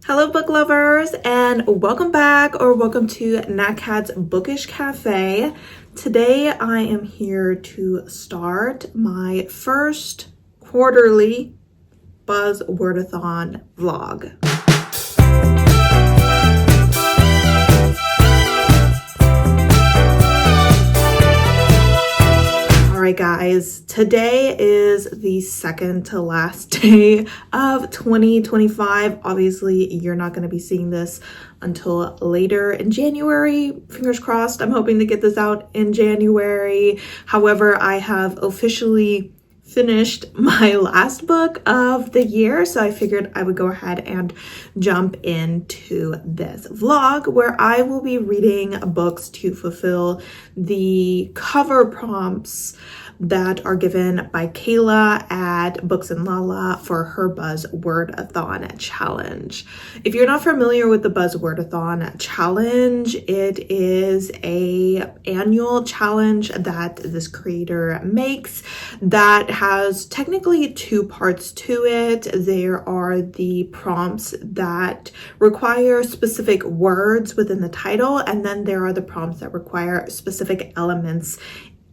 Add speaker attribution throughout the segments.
Speaker 1: Hello book lovers, and welcome back or welcome to Nat Cat's Bookish Cafe. Today I am here to start my first quarterly Buzzwordathon vlog. Alright guys, today is the second to last day of 2025. Obviously, you're not going to be seeing this until later in January. Fingers crossed, I'm hoping to get this out in January. However, I have officially finished my last book of the year, so I figured I would go ahead and jump into this vlog where I will be reading books to fulfill the cover prompts that are given by Kayla at Books and Lala for her Buzzwordathon challenge. If you're not familiar with the Buzzwordathon challenge, it is a annual challenge that this creator makes that has technically two parts to it. There are the prompts that require specific words within the title, and then there are the prompts that require specific elements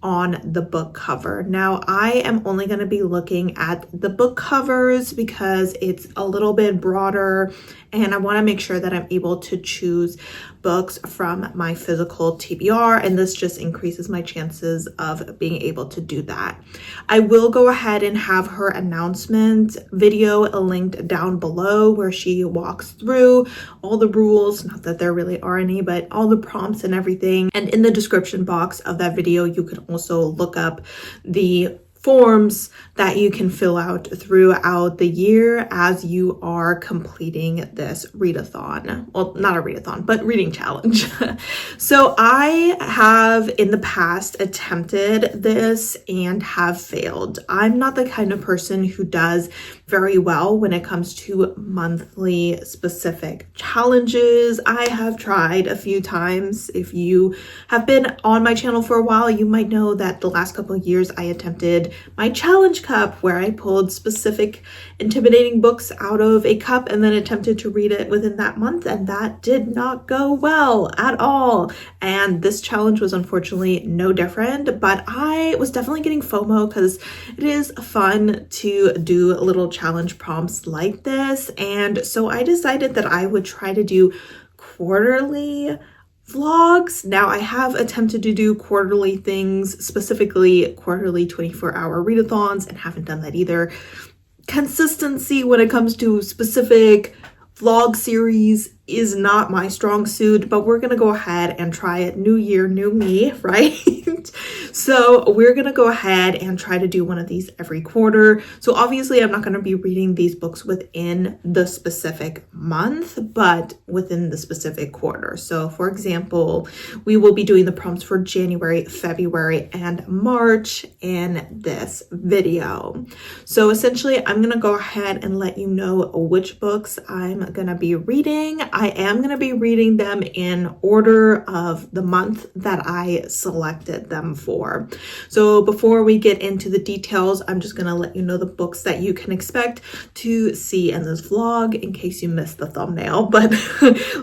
Speaker 1: on the book cover. Now, I am only going to be looking at the book covers because it's a little bit broader and I want to make sure that I'm able to choose books from my physical TBR, and this just increases my chances of being able to do that. I will go ahead and have her announcement video linked down below where she walks through all the rules, not that there really are any, but all the prompts and everything. And in the description box of that video, you can also look up the forms that you can fill out throughout the year as you are completing this readathon. Well, not a readathon, but reading challenge. So I have in the past attempted this and have failed. I'm not the kind of person who does very well when it comes to monthly specific challenges. I have tried a few times. If you have been on my channel for a while, you might know that the last couple of years I attempted my challenge cup where I pulled specific intimidating books out of a cup and then attempted to read it within that month, and that did not go well at all. And this challenge was unfortunately no different, but I was definitely getting FOMO because it is fun to do little challenge prompts like this. And so I decided that I would try to do quarterly vlogs. Now, I have attempted to do quarterly things, specifically quarterly 24-hour readathons, and haven't done that either. Consistency when it comes to specific vlog series is not my strong suit, but we're gonna go ahead and try it. New year, new me, right? So we're gonna go ahead and try to do one of these every quarter. So obviously I'm not gonna be reading these books within the specific month, but within the specific quarter. So for example, we will be doing the prompts for January, February, and March in this video. So essentially I'm gonna go ahead and let you know which books I'm gonna be reading. I am going to be reading them in order of the month that I selected them for. So before we get into the details, I'm just going to let you know the books that you can expect to see in this vlog in case you missed the thumbnail. But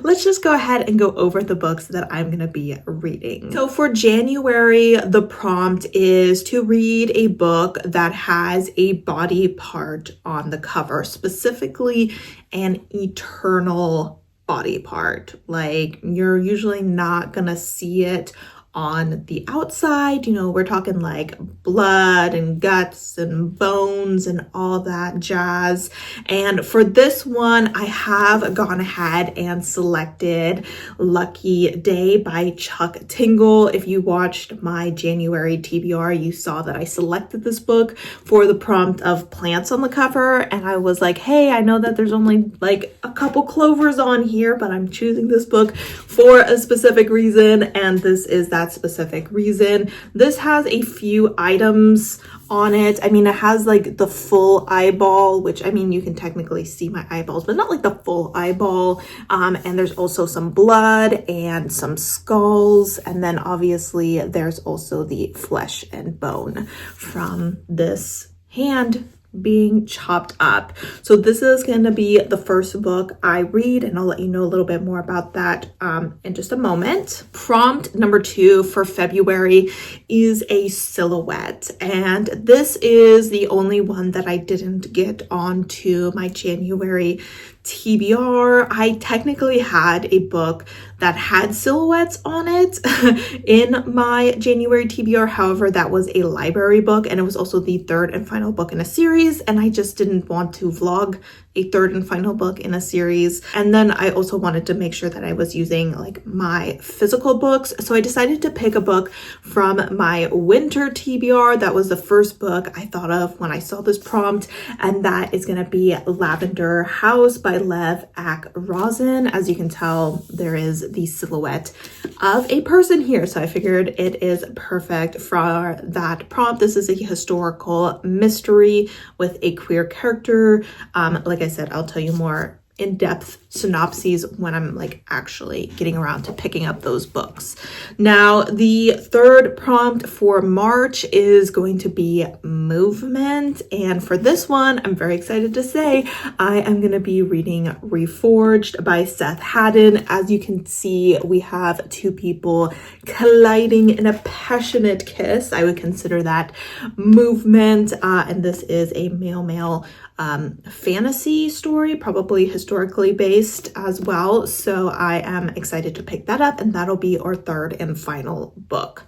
Speaker 1: let's just go ahead and go over the books that I'm going to be reading. So for January, the prompt is to read a book that has a body part on the cover, specifically an eternal body part. Like, you're usually not gonna see it on the outside. You know, we're talking like blood and guts and bones and all that jazz. And for this one, I have gone ahead and selected Lucky Day by Chuck Tingle. If you watched my January TBR, you saw that I selected this book for the prompt of plants on the cover. And I was like, hey, I know that there's only like a couple clovers on here, but I'm choosing this book for a specific reason. And this is that specific reason. This has a few items on it. I mean, it has like the full eyeball, which, I mean, you can technically see my eyeballs, but not like the full eyeball. And there's also some blood and some skulls. And then obviously there's also the flesh and bone from this hand being chopped up. So this is going to be the first book I read, and I'll let you know a little bit more about that in just a moment. Prompt number 2 for February is a silhouette, and this is the only one that I didn't get onto my January TBR. I technically had a book that had silhouettes on it in my January TBR. However, that was a library book, and it was also the third and final book in a series, and I just didn't want to vlog a third and final book in a series. And then I also wanted to make sure that I was using like my physical books. So I decided to pick a book from my winter TBR. That was the first book I thought of when I saw this prompt, and that is going to be Lavender House by Lev Ak Rosin. As you can tell, there is the silhouette of a person here, so I figured it is perfect for that prompt. This is a historical mystery with a queer character. Like I said, I'll tell you more in-depth synopses when I'm like actually getting around to picking up those books. Now, the third prompt for March is going to be movement, and for this one, I'm very excited to say I am going to be reading Reforged by Seth Haddon. As you can see, we have two people colliding in a passionate kiss. I would consider that movement, and this is a male-male fantasy story, probably historically based as well. So I am excited to pick that up, and that'll be our third and final book.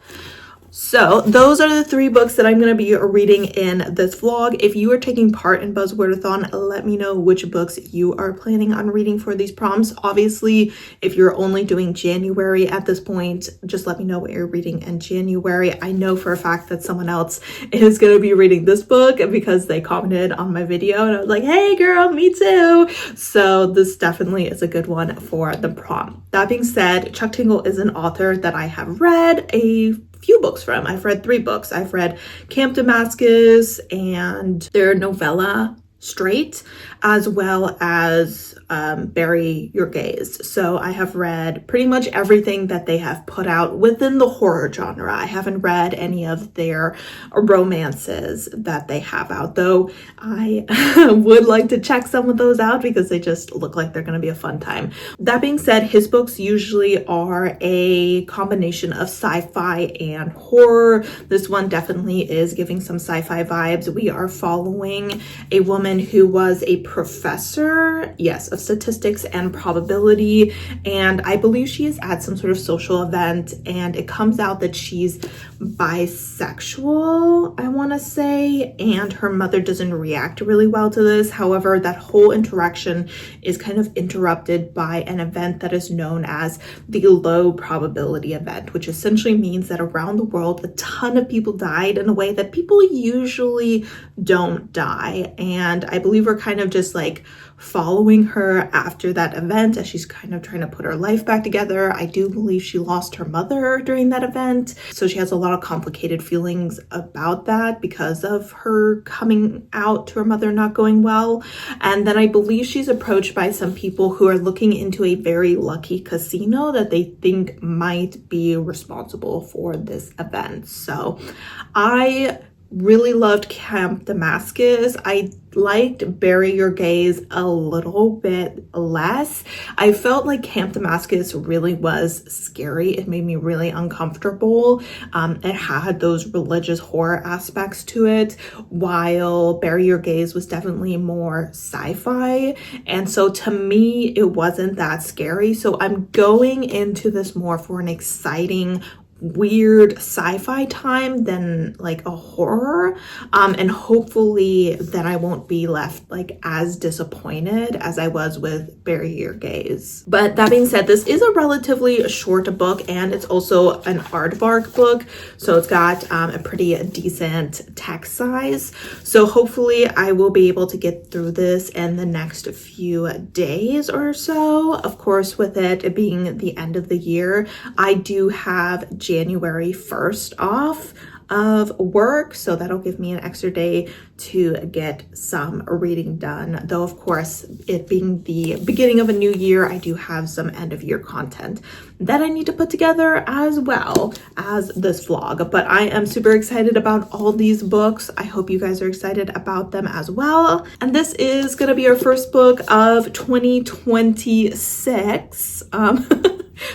Speaker 1: So those are the 3 books that I'm going to be reading in this vlog. If you are taking part in Buzzwordathon, let me know which books you are planning on reading for these prompts. Obviously, if you're only doing January at this point, just let me know what you're reading in January. I know for a fact that someone else is going to be reading this book because they commented on my video, and I was like, hey girl, me too. So this definitely is a good one for the prompt. That being said, Chuck Tingle is an author that I have read a few books from. I've read 3 books. I've read Camp Damascus and their novella Straight, as well as Bury Your Gaze. So I have read pretty much everything that they have put out within the horror genre. I haven't read any of their romances that they have out, though I would like to check some of those out because they just look like they're going to be a fun time. That being said, his books usually are a combination of sci-fi and horror. This one definitely is giving some sci-fi vibes. We are following a woman who was a professor, yes, of statistics and probability, and I believe she is at some sort of social event, and it comes out that she's bisexual, I want to say, and her mother doesn't react really well to this. However, that whole interaction is kind of interrupted by an event that is known as the low probability event, which essentially means that around the world a ton of people died in a way that people usually don't die. And I believe we're kind of just like following her after that event as she's kind of trying to put her life back together. I do believe she lost her mother during that event, so she has a lot of complicated feelings about that because of her coming out to her mother not going well. And then I believe she's approached by some people who are looking into a very lucky casino that they think might be responsible for this event. So I really loved Camp Damascus. I liked Bury Your Gaze a little bit less. I felt like Camp Damascus really was scary. It made me really uncomfortable. It had those religious horror aspects to it, while Bury Your Gaze was definitely more sci-fi. And so to me, it wasn't that scary. So I'm going into this more for an exciting, weird sci-fi time than like a horror, and hopefully then I won't be left like as disappointed as I was with Bury Your Gaze. But that being said, this is a relatively short book, and it's also an aardvark book, so it's got a pretty decent text size. So hopefully I will be able to get through this in the next few days or so. Of course, with it being the end of the year, I do have January 1st off. of work, so that'll give me an extra day to get some reading done. Though, of course, it being the beginning of a new year, I do have some end of year content that I need to put together as well as this vlog. But I am super excited about all these books. I hope you guys are excited about them as well. And this is going to be our first book of 2026.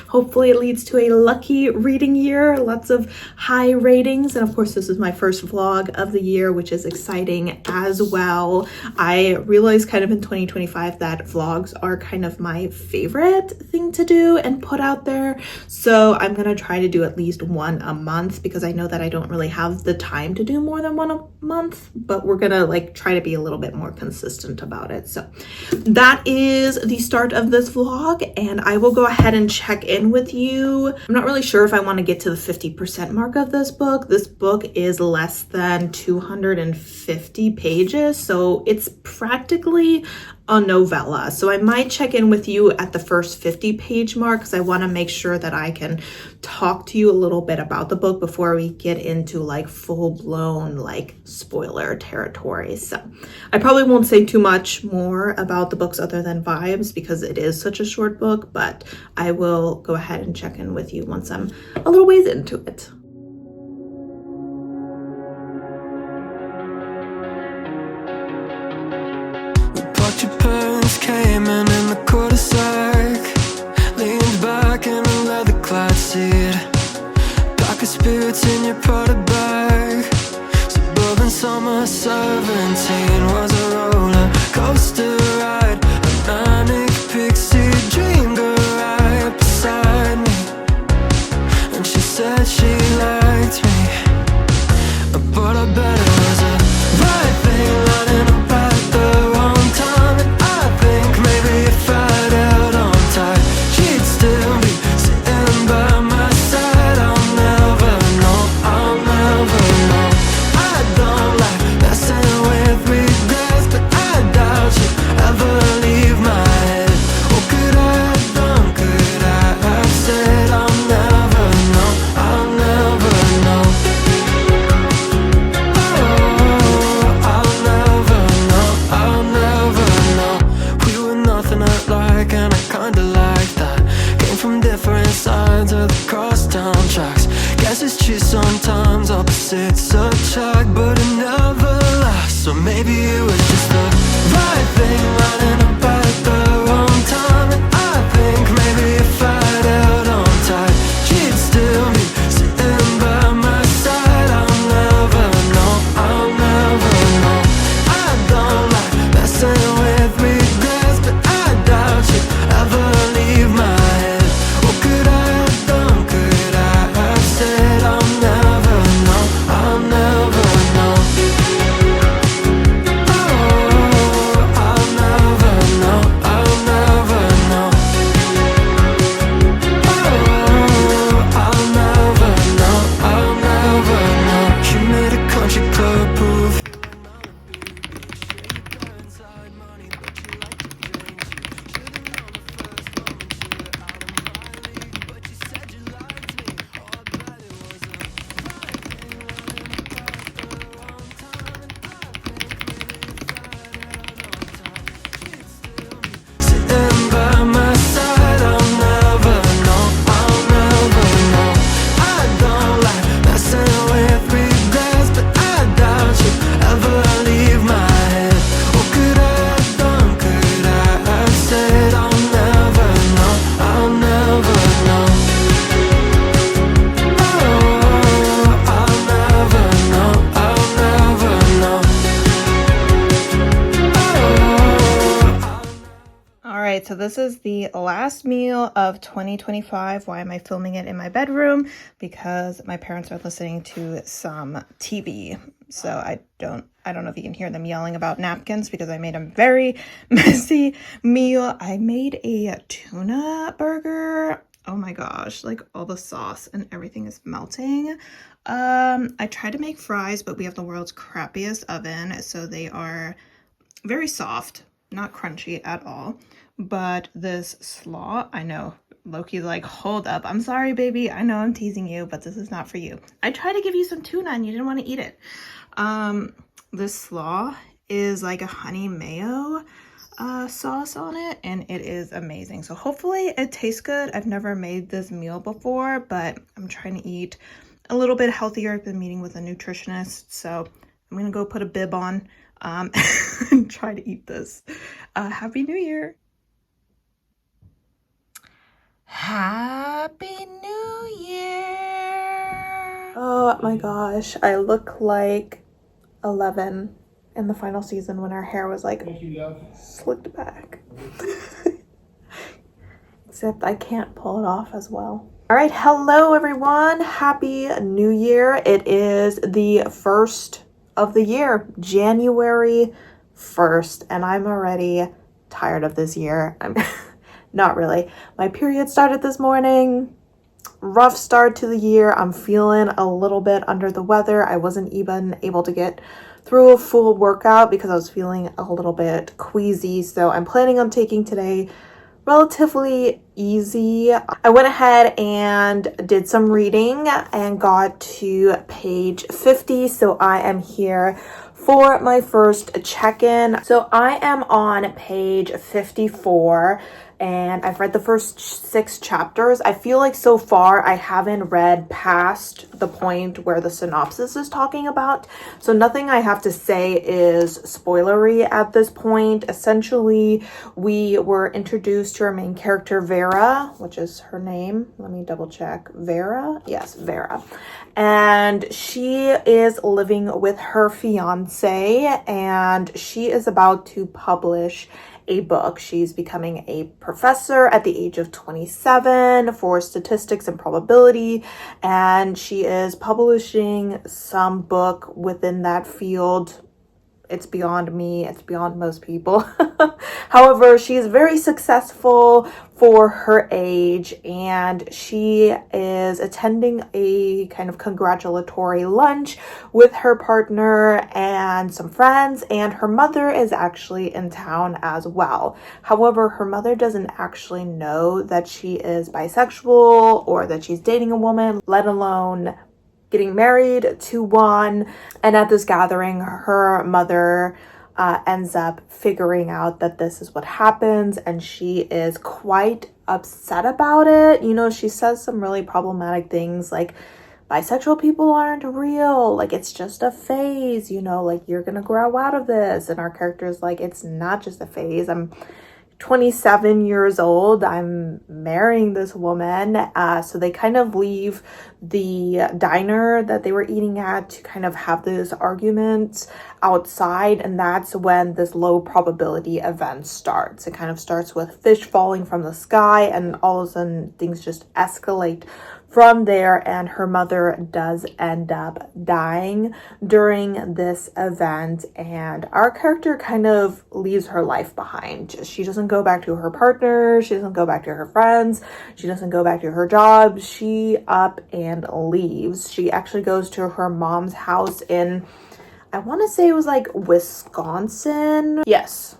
Speaker 1: Hopefully it leads to a lucky reading year, lots of high ratings. And of course, this is my first vlog of the year, which is exciting as well. I realized kind of in 2025 that vlogs are kind of my favorite thing to do and put out there. So I'm going to try to do at least one a month, because I know that I don't really have the time to do more than one a month, but we're going to like try to be a little bit more consistent about it. So that is the start of this vlog, and I will go ahead and check in with you. I'm not really sure if I want to get to the 50% mark of this book. This book is less than 250 pages, so it's practically a novella. So I might check in with you at the first 50-page mark, because I want to make sure that I can talk to you a little bit about the book before we get into like full-blown like spoiler territory. So I probably won't say too much more about the books other than vibes, because it is such a short book, but I will go ahead and check in with you once I'm a little ways into it.
Speaker 2: Your parents came in the cul-de-sac, leaned back in a leather-clad seat, pack of spirits in your Prada bag. Suburban summer 17 was a roller coaster ride, a manic pixie dream girl right beside me, and she said she liked me, but I bet it was a right thing lining up at the wrong time. And I think maybe if I'd held on tight, she'd still be sitting by my side. I'll never know, I'll never know. I don't like messing with regrets, but I doubt she'd ever leave my head. What could I have done, could I have said? I'll never know, I'll never know. And I kinda like that. Came from different sides of the crosstown tracks. Guess it's true sometimes opposites attract, but it never lasts. So maybe it was just the right thing lining up at the wrong time. And I think maybe if I'd held on tight, she'd still be sitting by my side. I'll never know, I'll never know. I don't like messing with regrets, but I doubt she'd ever leave my head. What could I have done, could I have said? I'll never know, I'll never know. Oh, I'll never know, I'll never know. Oh, I'll never know, I'll never know. She made a country club proof.
Speaker 1: So this is the last meal of 2025. Why am I filming it in my bedroom? Because my parents are listening to some TV. So I don't know if you can hear them yelling about napkins, because I made a very messy meal. I made a tuna burger. Oh my gosh, like all the sauce and everything is melting. I tried to make fries, but we have the world's crappiest oven, so they are very soft, not crunchy at all. But this slaw, I know, Loki's like, hold up. I'm sorry, baby. I know I'm teasing you, but this is not for you. I tried to give you some tuna and you didn't want to eat it. This slaw is like a honey mayo sauce on it, and it is amazing. So hopefully it tastes good. I've never made this meal before, but I'm trying to eat a little bit healthier. I've been meeting with a nutritionist, so I'm gonna go put a bib on and try to eat this. Happy New Year. Happy New Year. Oh my gosh, I look like 11 in the final season when her hair was like slicked back. Except I can't pull it off as well. All right, hello everyone. Happy New Year. It is the first of the year, January 1st, and I'm already tired of this year. I'm not really. My period started this morning. Rough start to the year. I'm feeling a little bit under the weather. I wasn't even able to get through a full workout because I was feeling a little bit queasy. So I'm planning on taking today relatively easy. I went ahead and did some reading and got to page 50. So I am here for my first check-in. So I am on page 54 and I've read the first 6 chapters. I feel like so far I haven't read past the point where the synopsis is talking about. So nothing I have to say is spoilery at this point. Essentially, we were introduced to our main character, Vera, which is her name. Let me double check. Vera? Yes, Vera. And she is living with her fiance and she is about to publish a book. She's becoming a professor at the age of 27 for statistics and probability, and she is publishing some book within that field. It's beyond me. It's beyond most people. However, she is very successful for her age, and she is attending a kind of congratulatory lunch with her partner and some friends, and her mother is actually in town as well. However, her mother doesn't actually know that she is bisexual or that she's dating a woman, let alone getting married to one. And at this gathering, her mother ends up figuring out that this is what happens, and she is quite upset about it. You know, she says some really problematic things like bisexual people aren't real, like it's just a phase, you know, like you're gonna grow out of this. And our character is like, it's not just a phase. I'm 27 years old. I'm marrying this woman. So they kind of leave the diner that they were eating at to kind of have this argument outside. And that's when this low probability event starts. It kind of starts with fish falling from the sky, and all of a sudden things just escalate from there, and her mother does end up dying during this event, and our character kind of leaves her life behind. She doesn't go back to her partner, she doesn't go back to her friends, she doesn't go back to her job. She up and leaves. She actually goes to her mom's house in, I want to say it was like Wisconsin. Yes.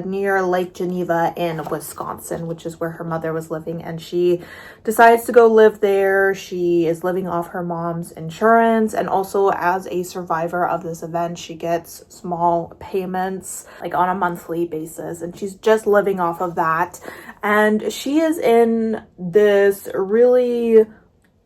Speaker 1: Near Lake Geneva in Wisconsin, which is where her mother was living, and she decides to go live there. She is living off her mom's insurance, and also as a survivor of this event, she gets small payments like on a monthly basis, and she's just living off of that. And she is in this really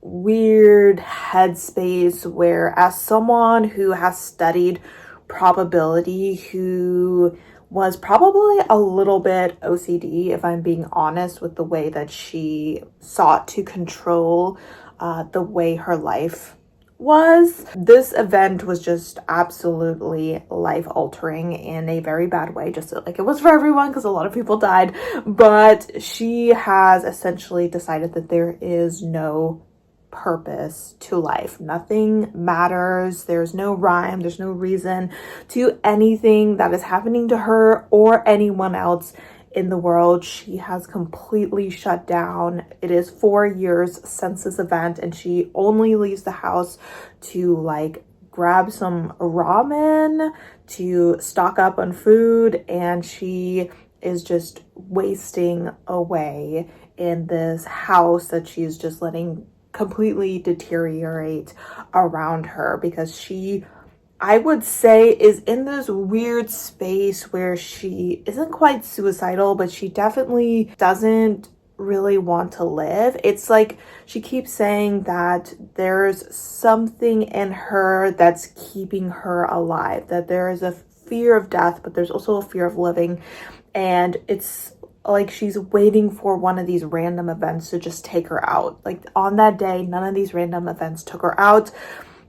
Speaker 1: weird headspace where, as someone who has studied probability, who was probably a little bit OCD, if I'm being honest, with the way that she sought to control the way her life was. This event was just absolutely life-altering in a very bad way, just like it was for everyone, because a lot of people died. But she has essentially decided that there is no purpose to life. Nothing matters. There's no rhyme. There's no reason to anything that is happening to her or anyone else in the world. She has completely shut down. It is 4 years since this event, and she only leaves the house to like grab some ramen, to stock up on food, and she is just wasting away in this house that she's just letting completely deteriorate around her, because she, I would say, is in this weird space where she isn't quite suicidal, but she definitely doesn't really want to live. It's like she keeps saying that there's something in her that's keeping her alive, that there is a fear of death, but there's also a fear of living. And it's like she's waiting for one of these random events to just take her out. Like on that day, none of these random events took her out,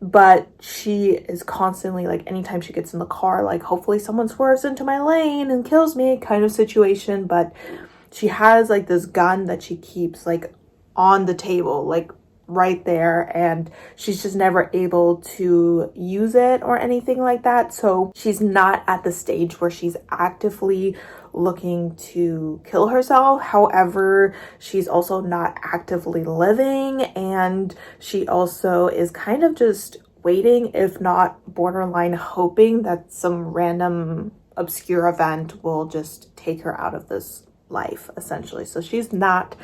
Speaker 1: but she is constantly like, anytime she gets in the car, like hopefully someone swerves into my lane and kills me kind of situation. But she has like this gun that she keeps like on the table, like right there, and she's just never able to use it or anything like that. So she's not at the stage where she's actively looking to kill herself. However, she's also not actively living, and she also is kind of just waiting, if not borderline hoping, that some random obscure event will just take her out of this life, essentially. So she's not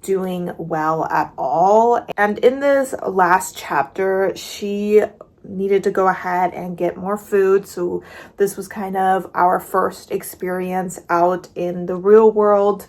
Speaker 1: doing well at all. And in this last chapter, she needed to go ahead and get more food. So this was kind of our first experience out in the real world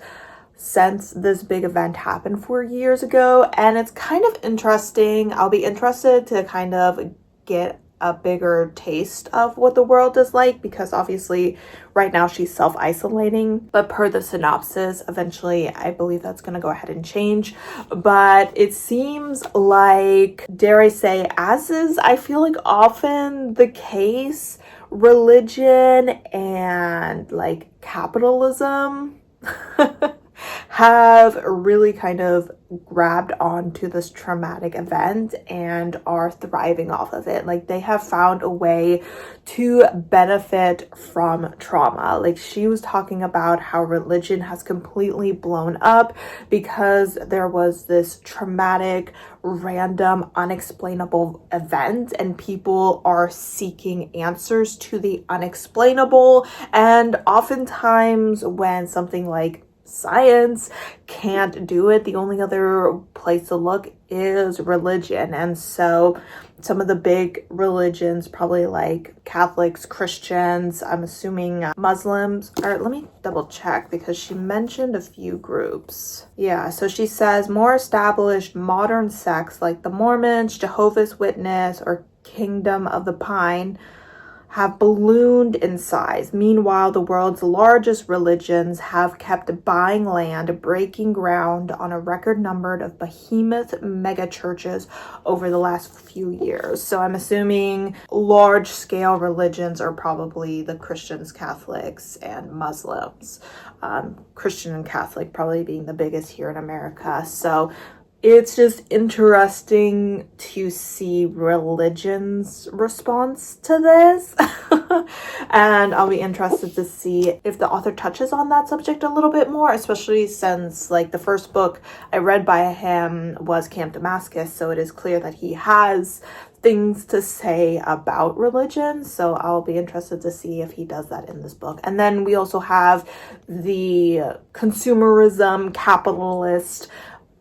Speaker 1: since this big event happened 4 years ago. And it's kind of interesting. I'll be interested to kind of get a bigger taste of what the world is like, because obviously right now she's self-isolating, but per the synopsis, eventually I believe that's going to go ahead and change. But it seems like, dare I say, as is I feel like often the case, religion and like capitalism have really kind of grabbed onto this traumatic event and are thriving off of it. Like they have found a way to benefit from trauma. Like she was talking about how religion has completely blown up because there was this traumatic, random, unexplainable event, and people are seeking answers to the unexplainable. And oftentimes when something like science can't do it, the only other place to look is religion. And so some of the big religions, probably like Catholics, Christians, I'm assuming Muslims, or let me double check because she mentioned a few groups. Yeah, so she says more established modern sects like the Mormons, Jehovah's Witness, or Kingdom of the Pine have ballooned in size. Meanwhile, the world's largest religions have kept buying land, breaking ground on a record number of behemoth mega churches over the last few years. So I'm assuming large scale religions are probably the Christians, Catholics, and Muslims. Christian and Catholic probably being the biggest here in America. So it's just interesting to see religion's response to this. And I'll be interested to see if the author touches on that subject a little bit more, especially since like the first book I read by him was Camp Damascus. So it is clear that he has things to say about religion. So I'll be interested to see if he does that in this book. And then we also have the consumerism, capitalist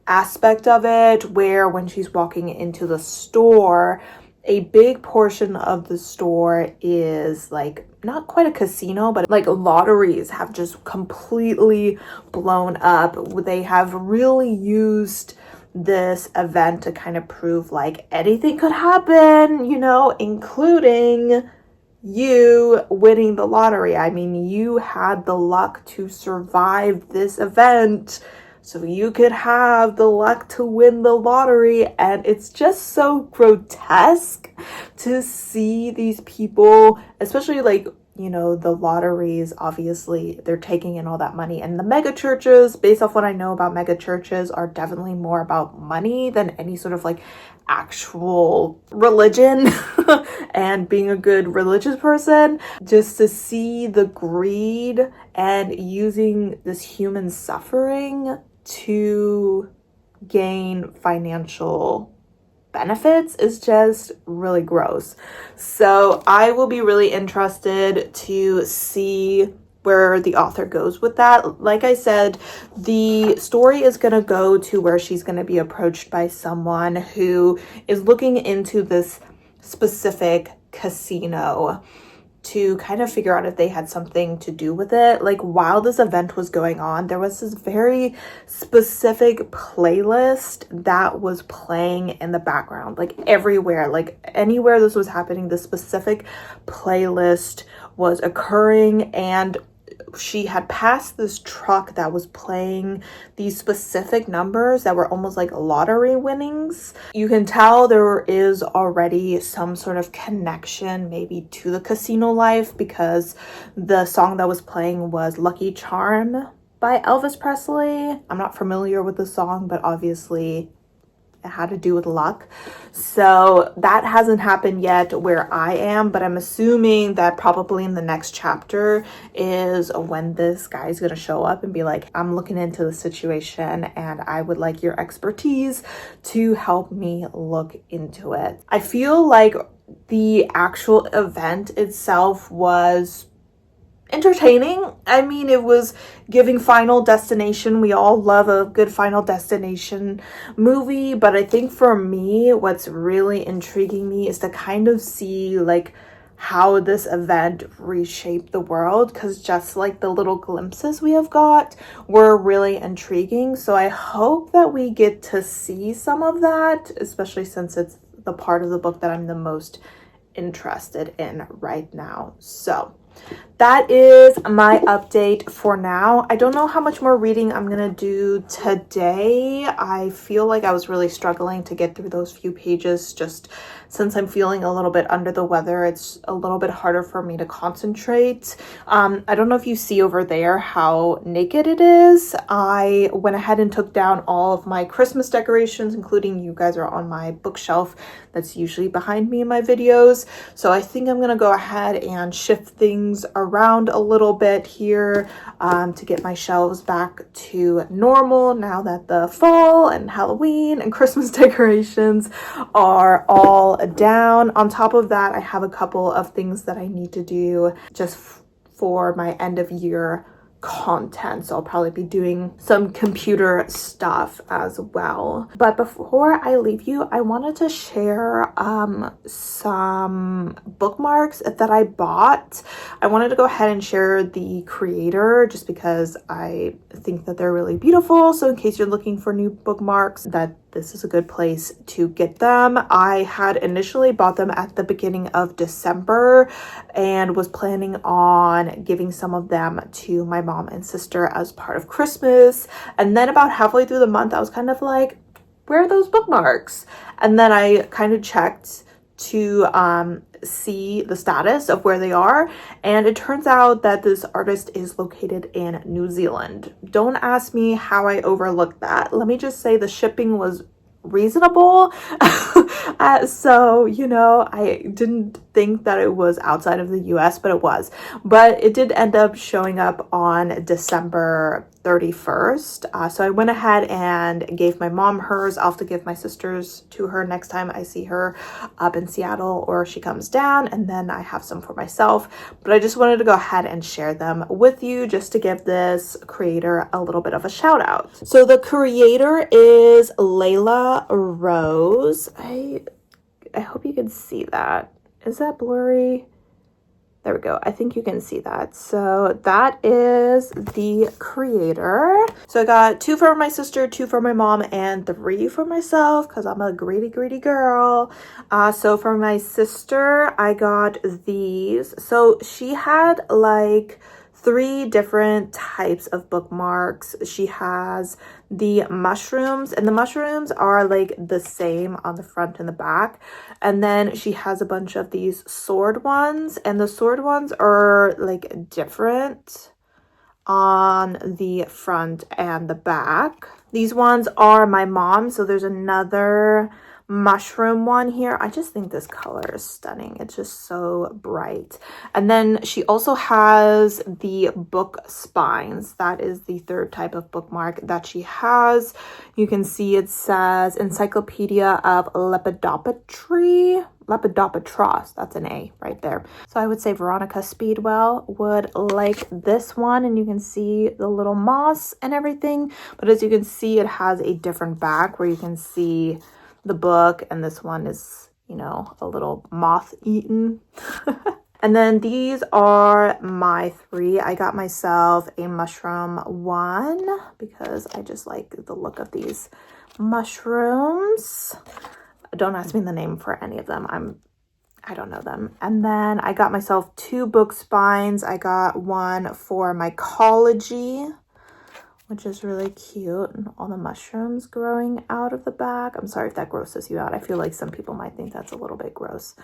Speaker 1: aspect of it, where when she's walking into the store, a big portion of the store is like not quite a casino, but like lotteries have just completely blown up. They have really used this event to kind of prove like anything could happen, you know, including you winning the lottery. I mean, you had the luck to survive this event, so you could have the luck to win the lottery. And it's just so grotesque to see these people, especially like, you know, the lotteries, obviously they're taking in all that money. And the mega churches, based off what I know about mega churches, are definitely more about money than any sort of like actual religion and being a good religious person. Just to see the greed and using this human suffering to gain financial benefits is just really gross. So I will be really interested to see where the author goes with that. Like I said, the story is going to go to where she's going to be approached by someone who is looking into this specific casino to kind of figure out if they had something to do with it. Like, while this event was going on, there was this very specific playlist that was playing in the background, like everywhere, like anywhere this was happening, this specific playlist was occurring. And she had passed this truck that was playing these specific numbers that were almost like lottery winnings. You can tell there is already some sort of connection maybe to the casino life, because the song that was playing was Lucky Charm by Elvis Presley. I'm not familiar with the song, but obviously it had to do with luck. So that hasn't happened yet where I am, but I'm assuming that probably in the next chapter is when this guy's gonna show up and be like, I'm looking into the situation and I would like your expertise to help me look into it. I feel like the actual event itself was entertaining. I mean, it was giving Final Destination. We all love a good Final Destination movie, but I think for me, what's really intriguing me is to kind of see like how this event reshaped the world, because just like the little glimpses we have got were really intriguing. So I hope that we get to see some of that, especially since it's the part of the book that I'm the most interested in right now. So that is my update for now. I don't know how much more reading I'm gonna do today. I feel like I was really struggling to get through those few pages just since I'm feeling a little bit under the weather. It's a little bit harder for me to concentrate. I don't know if you see over there how naked it is. I went ahead and took down all of my Christmas decorations, including you guys are on my bookshelf that's usually behind me in my videos. So I think I'm gonna go ahead and shift things around a little bit here to get my shelves back to normal now that the fall and Halloween and Christmas decorations are all down. On top of that, I have a couple of things that I need to do just for my end of year content, so I'll probably be doing some computer stuff as well. But before I leave you, I wanted to share some bookmarks that I bought. I wanted to go ahead and share the creator just because I think that they're really beautiful. So in case you're looking for new bookmarks, that this is a good place to get them. I had initially bought them at the beginning of December and was planning on giving some of them to my mom and sister as part of Christmas. And then about halfway through the month, I was kind of like, where are those bookmarks? And then I kind of checked to see the status of where they are, and it turns out that this artist is located in New Zealand. Don't ask me how I overlooked that. Let me just say the shipping was reasonable. So, you know, I didn't think that it was outside of the US, but it was. But it did end up showing up on December 31st. So I went ahead and gave my mom hers. I'll have to give my sister's to her next time I see her up in Seattle or she comes down, and then I have some for myself. But I just wanted to go ahead and share them with you just to give this creator a little bit of a shout out. So the creator is Laya Rose. I hope you can see that. Is that blurry? There we go. I think you can see that. So that is the creator. So I got 2 for my sister, 2 for my mom, and 3 for myself because I'm a greedy girl. So for my sister, I got these. So she had like 3 different types of bookmarks. She has the mushrooms, and the mushrooms are like the same on the front and the back. And then she has a bunch of these sword ones, and the sword ones are like different on the front and the back. These ones are my mom, so there's another mushroom one here. I just think this color is stunning. It's just so bright. And then she also has the book spines. That is the third type of bookmark that she has. You can see it says Encyclopedia of Lepidopteros. That's an A right there. So I would say Veronica Speedwell would like this one, and you can see the little moss and everything. But as you can see, it has a different back where you can see the book, and this one is, you know, a little moth eaten. And then these are my three. I got myself a mushroom one because I just like the look of these mushrooms. Don't ask me the name for any of them. I don't know them. And then I got myself two book spines. I got one for mycology, which is really cute, and all the mushrooms growing out of the back. I'm sorry if that grosses you out. I feel like some people might think that's a little bit gross.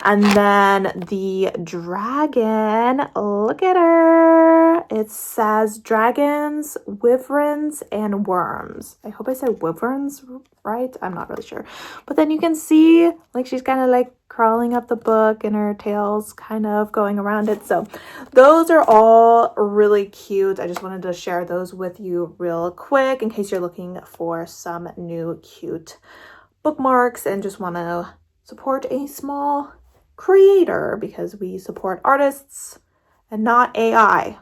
Speaker 1: And then the dragon, look at her. It says dragons, wyverns, and worms. I hope I said wyverns right. I'm not really sure. But then you can see like she's kind of like crawling up the book and her tail's kind of going around it. So those are all really cute. I just wanted to share those with you real quick in case you're looking for some new cute bookmarks and just want to support a small creator, because we support artists and not AI.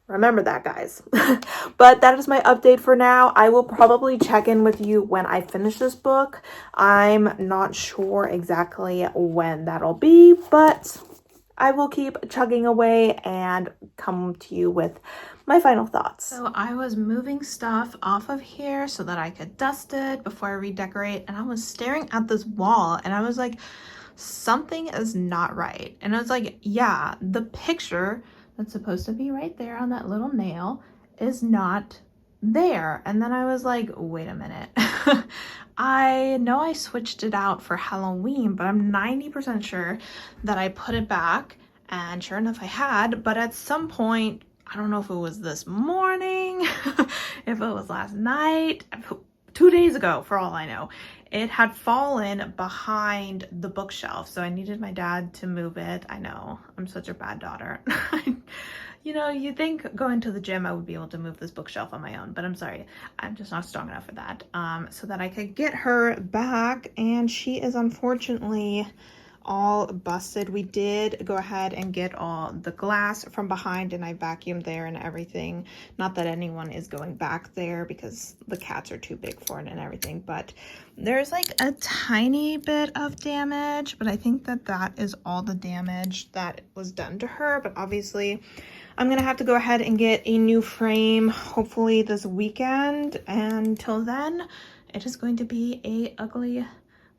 Speaker 1: Remember that, guys. But that is my update for now. I will probably check in with you when I finish this book. I'm not sure exactly when that'll be, but I will keep chugging away and come to you with my final thoughts. So I was moving stuff off of here so that I could dust it before I redecorate, and I was staring at this wall and I was like, something is not right. And I was like, yeah, the picture that's supposed to be right there on that little nail is not there. And then I was like, wait a minute. I know I switched it out for Halloween, but I'm 90% sure that I put it back, and sure enough I had. But at some point, I don't know if it was this morning, if it was last night, 2 days ago, for all I know, it had fallen behind the bookshelf. So I needed my dad to move it. I know, I'm such a bad daughter. You know, you think going to the gym I would be able to move this bookshelf on my own, but I'm sorry, I'm just not strong enough for that. So that I could get her back, and she is unfortunately all busted. We did go ahead and get all the glass from behind, and I vacuumed there and everything. Not that anyone is going back there because the cats are too big for it and everything, but there's like a tiny bit of damage, but I think that that is all the damage that was done to her. But obviously I'm gonna have to go ahead and get a new frame hopefully this weekend, and until then it is going to be a ugly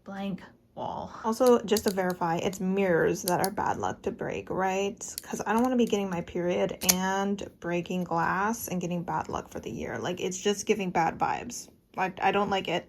Speaker 1: blank wall. Also, just to verify, it's mirrors that are bad luck to break, right? Because I don't want to be getting my period and breaking glass and getting bad luck for the year. Like, it's just giving bad vibes. I don't like it.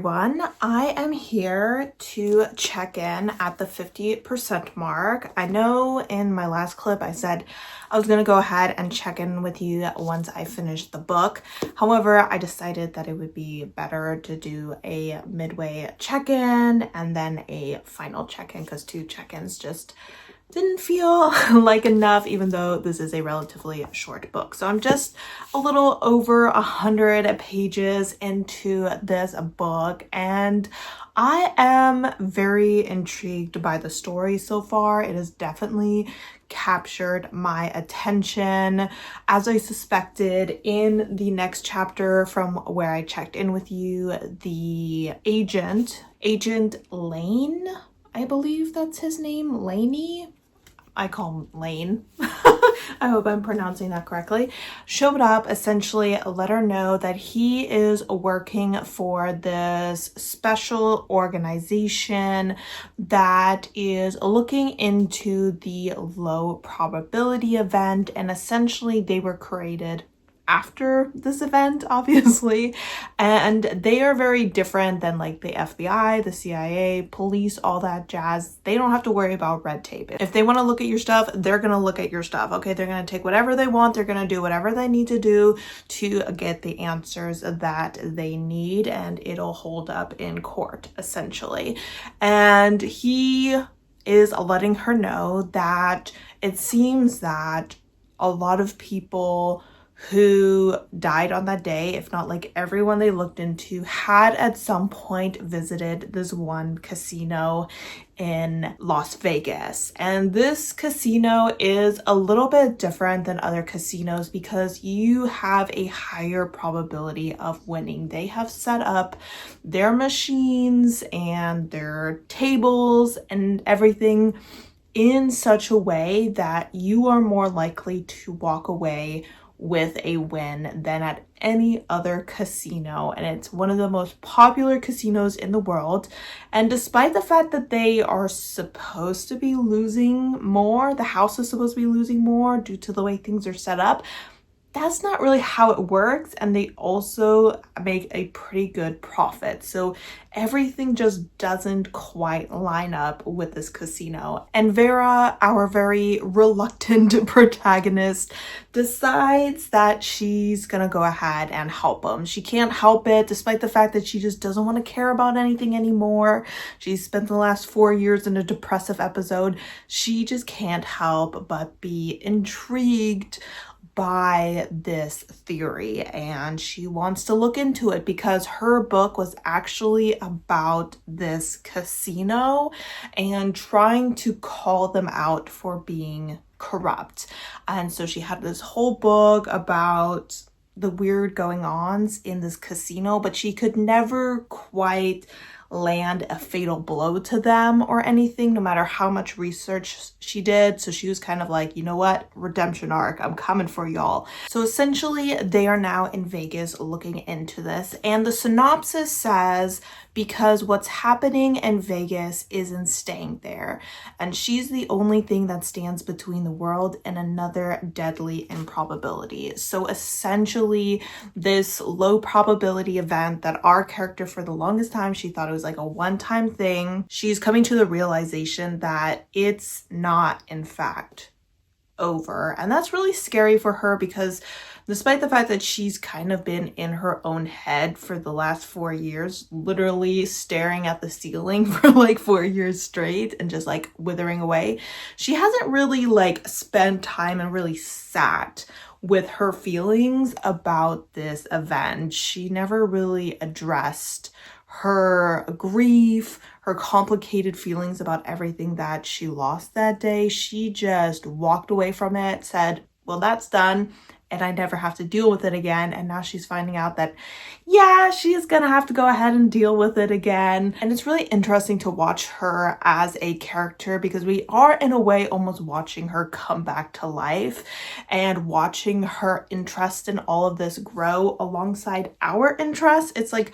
Speaker 1: everyone. I am here to check in at the 50% mark. I know in my last clip I said I was going to go ahead and check in with you once I finished the book. However, I decided that it would be better to do a midway check-in and then a final check-in because 2 check-ins just didn't feel like enough, even though this is a relatively short book. So I'm just a little over 100 pages into this book, and I am very intrigued by the story so far. It has definitely captured my attention. As I suspected, in the next chapter from where I checked in with you, the Agent Lane, I believe that's his name, Laney. I call him Lane. I hope I'm pronouncing that correctly. Showed up, essentially let her know that he is working for this special organization that is looking into the low probability event, and essentially they were created after this event, obviously, and they are very different than like the FBI, the CIA, police, all that jazz. They don't have to worry about red tape. If they want to look at your stuff, they're gonna look at your stuff. Okay, they're gonna take whatever they want, they're gonna do whatever they need to do to get the answers that they need, and it'll hold up in court, essentially. And he is letting her know that it seems that a lot of people who died on that day, if not like everyone they looked into, had at some point visited this one casino in Las Vegas. And this casino is a little bit different than other casinos because you have a higher probability of winning. They have set up their machines and their tables and everything in such a way that you are more likely to walk away with a win than at any other casino, and it's one of the most popular casinos in the world. And despite the fact that they are supposed to be losing more, the house is supposed to be losing more due to the way things are set up, that's not really how it works, and they also make a pretty good profit. So everything just doesn't quite line up with this casino. And Vera, our very reluctant protagonist, decides that she's gonna go ahead and help him. She can't help it, despite the fact that she just doesn't want to care about anything anymore. She's spent the last 4 years in a depressive episode. She just can't help but be intrigued by this theory, and she wants to look into it because her book was actually about this casino and trying to call them out for being corrupt. And so she had this whole book about the weird going-ons in this casino, but she could never quite land a fatal blow to them or anything, no matter how much research she did. So she was kind of like, you know what, redemption arc, I'm coming for y'all. So essentially they are now in Vegas looking into this, and the synopsis says, because what's happening in Vegas isn't staying there, and she's the only thing that stands between the world and another deadly improbability. So essentially this low probability event that our character, for the longest time, she thought it was like a one-time thing, she's coming to the realization that it's not in fact over. And that's really scary for her because despite the fact that she's kind of been in her own head for the last 4 years, literally staring at the ceiling for like 4 years straight and just like withering away, she hasn't really like spent time and really sat with her feelings about this event. She never really addressed her grief, her complicated feelings about everything that she lost that day. She just walked away from it, said, well, that's done, and I never have to deal with it again. And now she's finding out that, yeah, she's gonna have to go ahead and deal with it again. And it's really interesting to watch her as a character because we are in a way almost watching her come back to life and watching her interest in all of this grow alongside our interest. It's like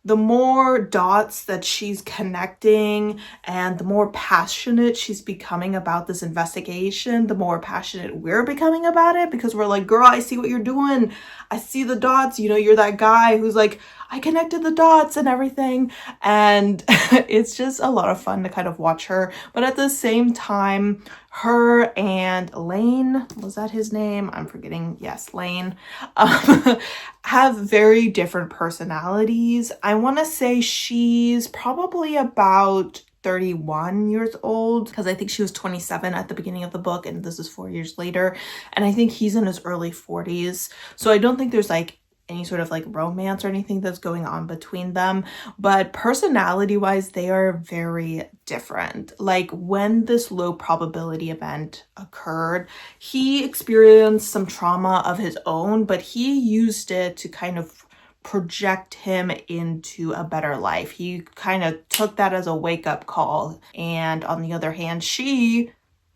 Speaker 1: the more dots that she's connecting and the more passionate she's becoming about this investigation, the more passionate we're becoming about it, because we're like, girl, I see what you're doing. I see the dots. You know, you're that guy who's like, I connected the dots and everything. And it's just a lot of fun to kind of watch her. But at the same time, her and Lane, was that his name? I'm forgetting. Yes, Lane, have very different personalities. I want to say she's probably about 31 years old, because I think she was 27 at the beginning of the book, and this is 4 years later. And I think he's in his early 40s. So I don't think there's like any sort of like romance or anything that's going on between them, but personality wise they are very different. Like when this low probability event occurred, he experienced some trauma of his own, but he used it to kind of project him into a better life. He kind of took that as a wake-up call. And on the other hand, she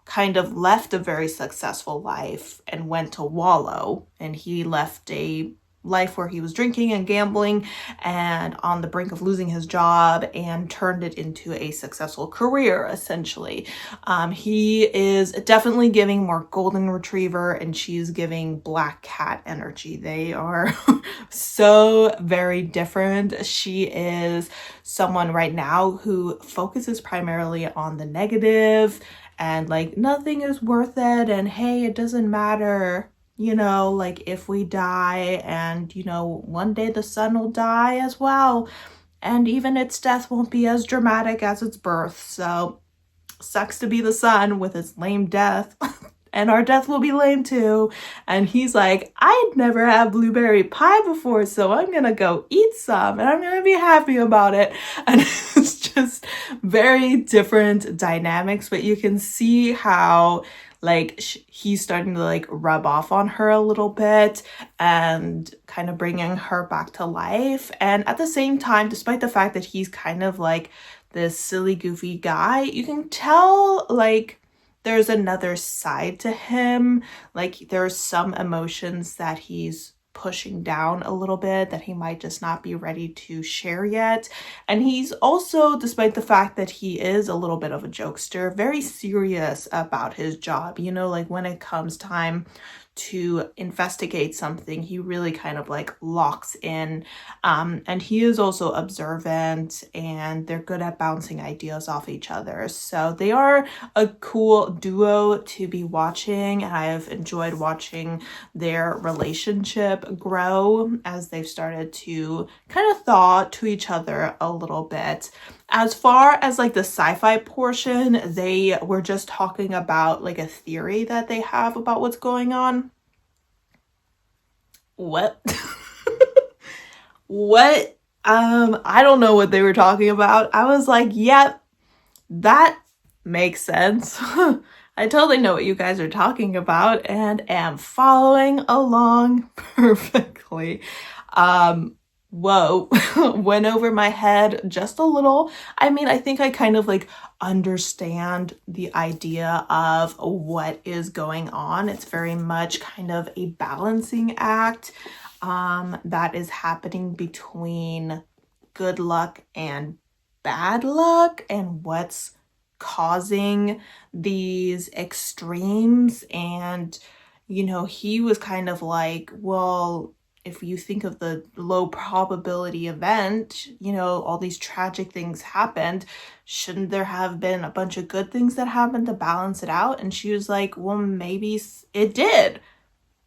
Speaker 1: kind of left a very successful life and went to wallow, and he left a life where he was drinking and gambling and on the brink of losing his job, and turned it into a successful career, essentially. He is definitely giving more golden retriever, and she's giving black cat energy. They are so very different. She is someone right now who focuses primarily on the negative and like nothing is worth it, and hey, it doesn't matter. You know, like if we die, and you know, one day the sun will die as well, and even its death won't be as dramatic as its birth. So sucks to be the sun with its lame death. And our death will be lame too. And he's like, I'd never had blueberry pie before, so I'm gonna go eat some and I'm gonna be happy about it. And it's just very different dynamics, but you can see how like he's starting to like rub off on her a little bit and kind of bringing her back to life. And at the same time, despite the fact that he's kind of like this silly goofy guy, you can tell like there's another side to him. Like there's some emotions that he's pushing down a little bit that he might just not be ready to share yet. And he's also, despite the fact that he is a little bit of a jokester, very serious about his job. You know, like when it comes time to investigate something, he really kind of like locks in. And he is also observant, and they're good at bouncing ideas off each other. So they are a cool duo to be watching. I've enjoyed watching their relationship grow as they've started to kind of thaw to each other a little bit. As far as like the sci-fi portion, they were just talking about like a theory that they have about what's going on. What? What? I don't know what they were talking about. I was like, yep, that makes sense. I totally know what you guys are talking about and am following along perfectly. Whoa, went over my head just a little. I mean, I think I kind of like understand the idea of what is going on. It's very much kind of a balancing act that is happening between good luck and bad luck, and what's causing these extremes. And, you know, he was kind of like, well, if you think of the low probability event, you know, all these tragic things happened. Shouldn't there have been a bunch of good things that happened to balance it out? And she was like, well, maybe it did.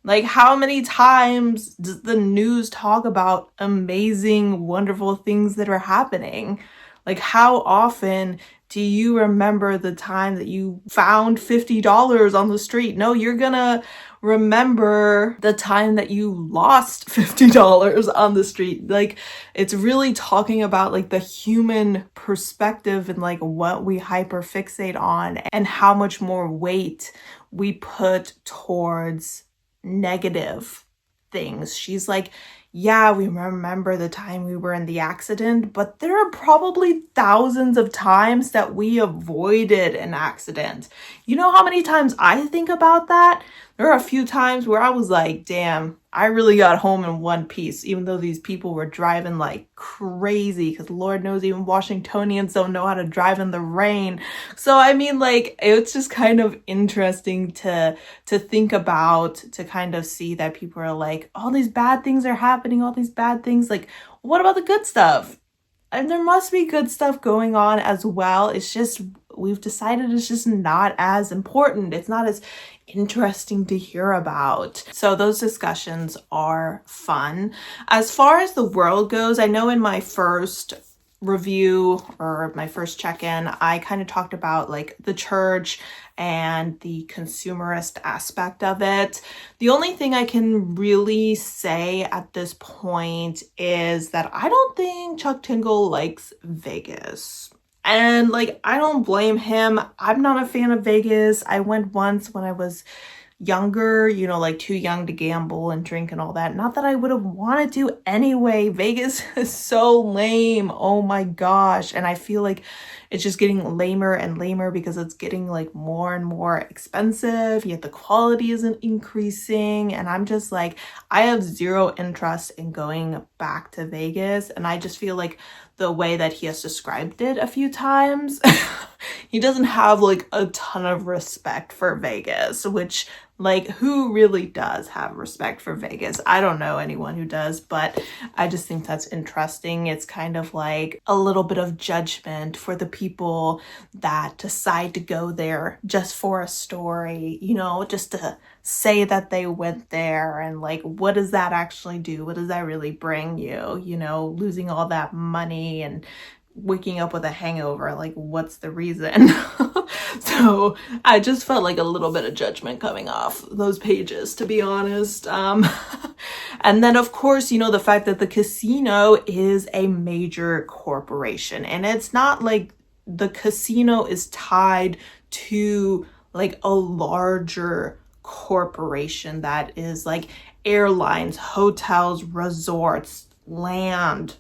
Speaker 1: Like, how many times does the news talk about amazing, wonderful things that are happening? Like, how often do you remember the time that you found $50 on the street? No, you're gonna remember the time that you lost $50 on the street. Like, it's really talking about like the human perspective and like what we hyperfixate on and how much more weight we put towards negative things. She's like, yeah, we remember the time we were in the accident, but there are probably thousands of times that we avoided an accident. You know how many times I think about that? there were a few times where I was like, damn, I really got home in one piece, even though these people were driving like crazy, because Lord knows even Washingtonians don't know how to drive in the rain. So I mean, like, it's just kind of interesting to think about, to kind of see that people are like, all these bad things are happening, all these bad things. Like, what about the good stuff? And there must be good stuff going on as well. It's just, we've decided it's just not as important. It's not as interesting to hear about. So those discussions are fun. As far as the world goes, I know in my first review or my first check-in, I kind of talked about like the church and the consumerist aspect of it. The only thing I can really say at this point is that I don't think Chuck Tingle likes Vegas. And like, I don't blame him. I'm not a fan of Vegas. I went once when I was younger, you know, like too young to gamble and drink and all that. Not that I would have wanted to anyway. Vegas is so lame. Oh my gosh. And I feel like it's just getting lamer and lamer because it's getting like more and more expensive, yet the quality isn't increasing. And I'm just like, I have zero interest in going back to Vegas. And I just feel like the way that he has described it a few times, he doesn't have like a ton of respect for Vegas, which, like, who really does have respect for Vegas? I don't know anyone who does, but I just think that's interesting. It's kind of like a little bit of judgment for the people that decide to go there just for a story, you know, just to say that they went there. And like, what does that actually do? What does that really bring you? You know, losing all that money and waking up with a hangover, like, what's the reason? So I just felt like a little bit of judgment coming off those pages, to be honest. And then of course, you know, the fact that the casino is a major corporation, and it's not like the casino is tied to like a larger corporation that is like airlines, hotels, resorts, land.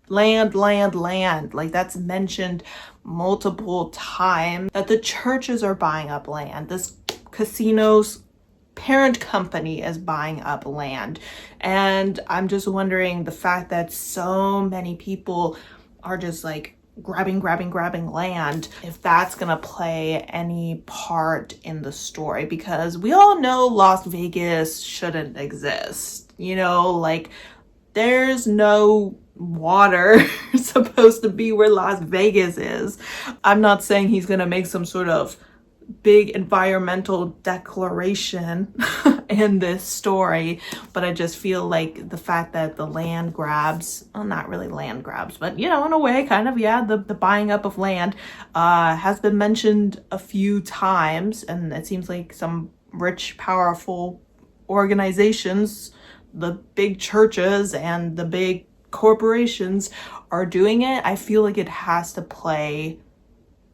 Speaker 1: Like, that's mentioned multiple times, that the churches are buying up land. This casino's parent company is buying up land. And I'm just wondering, the fact that so many people are just like grabbing land, if that's gonna play any part in the story, because we all know Las Vegas shouldn't exist. You know, like, there's no water supposed to be where Las Vegas is. I'm not saying he's gonna make some sort of big environmental declaration in this story, but I just feel like the fact that the land grabs, well, not really land grabs, but you know, in a way, kind of, yeah, the buying up of land has been mentioned a few times, and it seems like some rich, powerful organizations, the big churches and the big corporations, are doing it. I feel like it has to play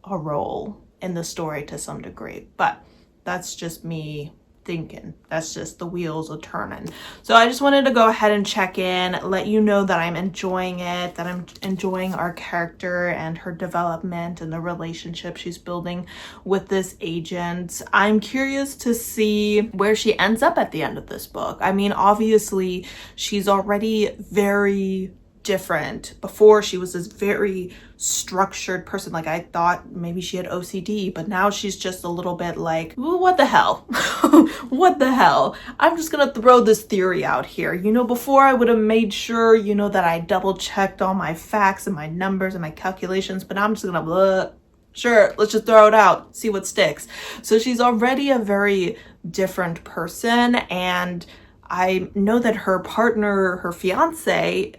Speaker 1: a role in the story to some degree, but that's just me thinking. That's just the wheels are turning. So I just wanted to go ahead and check in, let you know that I'm enjoying it, that I'm enjoying our character and her development and the relationship she's building with this agent. I'm curious to see where she ends up at the end of this book. I mean, obviously she's already very different. Before, she was this very structured person. Like, I thought maybe she had OCD, but now she's just a little bit like, what the hell? What the hell? I'm just gonna throw this theory out here. You know, before I would have made sure, you know, that I double checked all my facts and my numbers and my calculations, but I'm just gonna blah. Sure, let's just throw it out, see what sticks. So she's already a very different person, and I know that her partner, her fiance,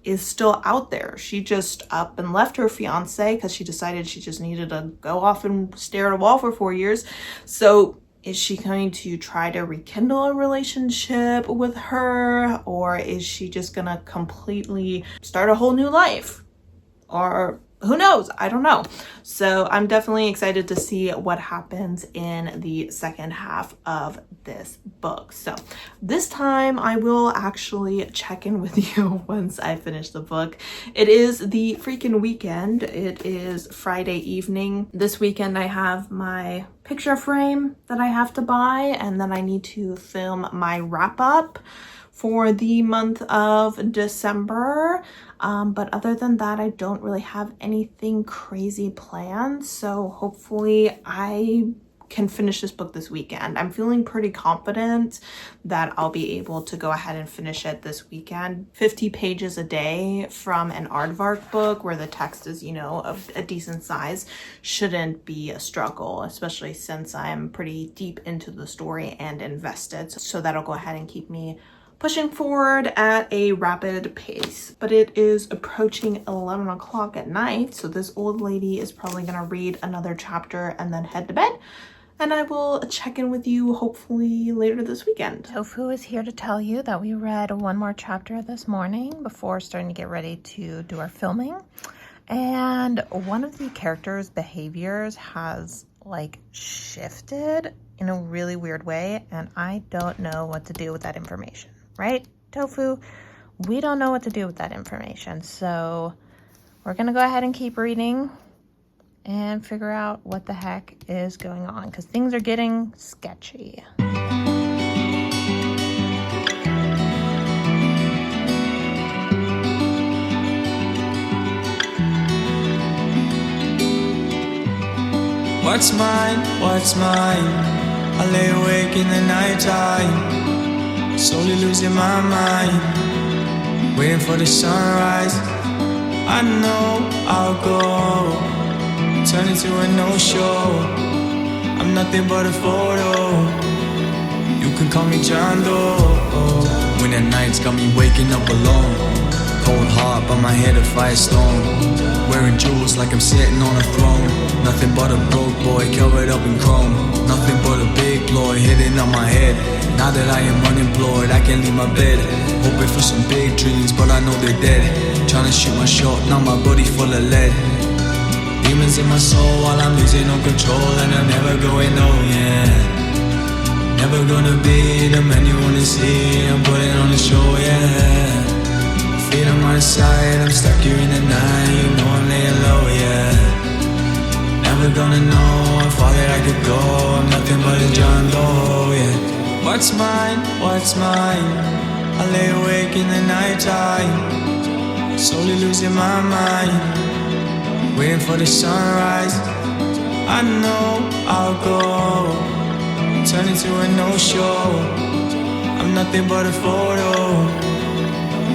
Speaker 1: is still out there. She just up and left her fiance because she decided she just needed to go off and stare at a wall for 4 years. So is she going to try to rekindle a relationship with her, or is she just gonna completely start a whole new life? Or who knows? I don't know. So I'm definitely excited to see what happens in the second half of this book. So this time I will actually check in with you once I finish the book. It is the freaking weekend. It is Friday evening. This weekend I have my picture frame that I have to buy, and then I need to film my wrap up for the month of December. But other than that, I don't really have anything crazy planned. So hopefully I can finish this book this weekend. I'm feeling pretty confident that I'll be able to go ahead and finish it this weekend. 50 pages a day from an aardvark book where the text is, you know, of a decent size shouldn't be a struggle, especially since I'm pretty deep into the story and invested. So that'll go ahead and keep me pushing forward at a rapid pace. But it is approaching 11 o'clock at night, so this old lady is probably gonna read another chapter and then head to bed. And I will check in with you hopefully later this weekend. Tofu is here to tell you that we read one more chapter this morning before starting to get ready to do our filming. And one of the characters' behaviors has like shifted in a really weird way, and I don't know what to do with that information. Right, Tofu? We don't know what to do with that information. So we're gonna go ahead and keep reading and figure out what the heck is going on, because things are getting sketchy.
Speaker 2: What's mine? What's mine? I lay awake in the nighttime, slowly losing my mind, waiting for the sunrise. I know I'll go, turn into a no-show. I'm nothing but a photo. You can call me John Doe. When the nights got me waking up alone, cold heart but my head a firestone, wearing jewels like I'm sitting on a throne. Nothing but a broke boy covered up in chrome, nothing but a big ploy hitting on my head. Now that I am unemployed, I can't leave my bed, hoping for some big dreams, but I know they're dead. Trying to shoot my shot, now my body full of lead. Demons in my soul while I'm losing no control, and I'm never going nowhere. Never gonna be the man you wanna see, I'm putting on a show, yeah. Feet on my side, I'm stuck here in the night, you know I'm laying low, yeah. Never gonna know how far that I could go, I'm nothing but a John Doe, yeah. What's mine? What's mine? I lay awake in the nighttime, slowly losing my mind, waiting for the sunrise. I know I'll go, turn into a no-show. I'm nothing but a photo.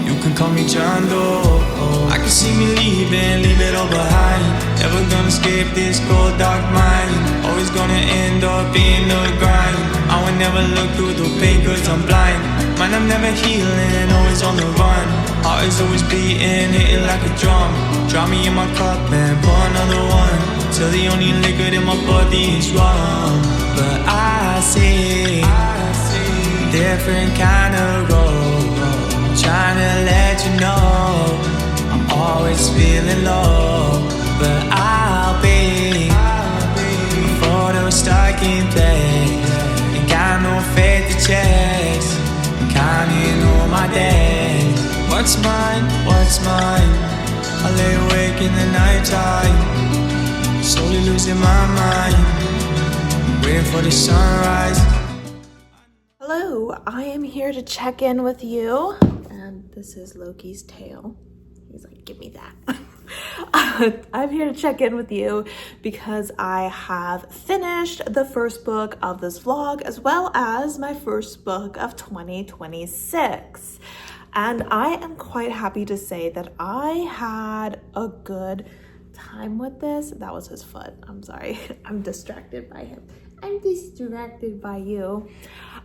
Speaker 2: You can call me John Doe. I can see me leaving, leave it all behind. Never gonna escape this cold dark mind. Always gonna end up in the grind. I will never look through the pain cause I'm blind. Man, I'm never healing, always on the run. Heart is always beating, hitting like a drum. Drown me in my cup and pour another one, till the only liquid in my body is rum. But I see different kind of road, trying to let you know I'm always feeling low. But I'll be a photo stuck in place, ain't got no faith to chase, counting all my days. What's mine? What's mine? I lay awake in the nighttime, slowly losing my mind, waiting for the sunrise.
Speaker 1: Hello, I am here to check in with you, and this is Loki's tail. He's like, give me that. I'm here to check in with you because I have finished the first book of this vlog, as well as my first book of 2026. And I am quite happy to say that I had a good time with this. That was his foot. I'm sorry. I'm distracted by him. I'm distracted by you.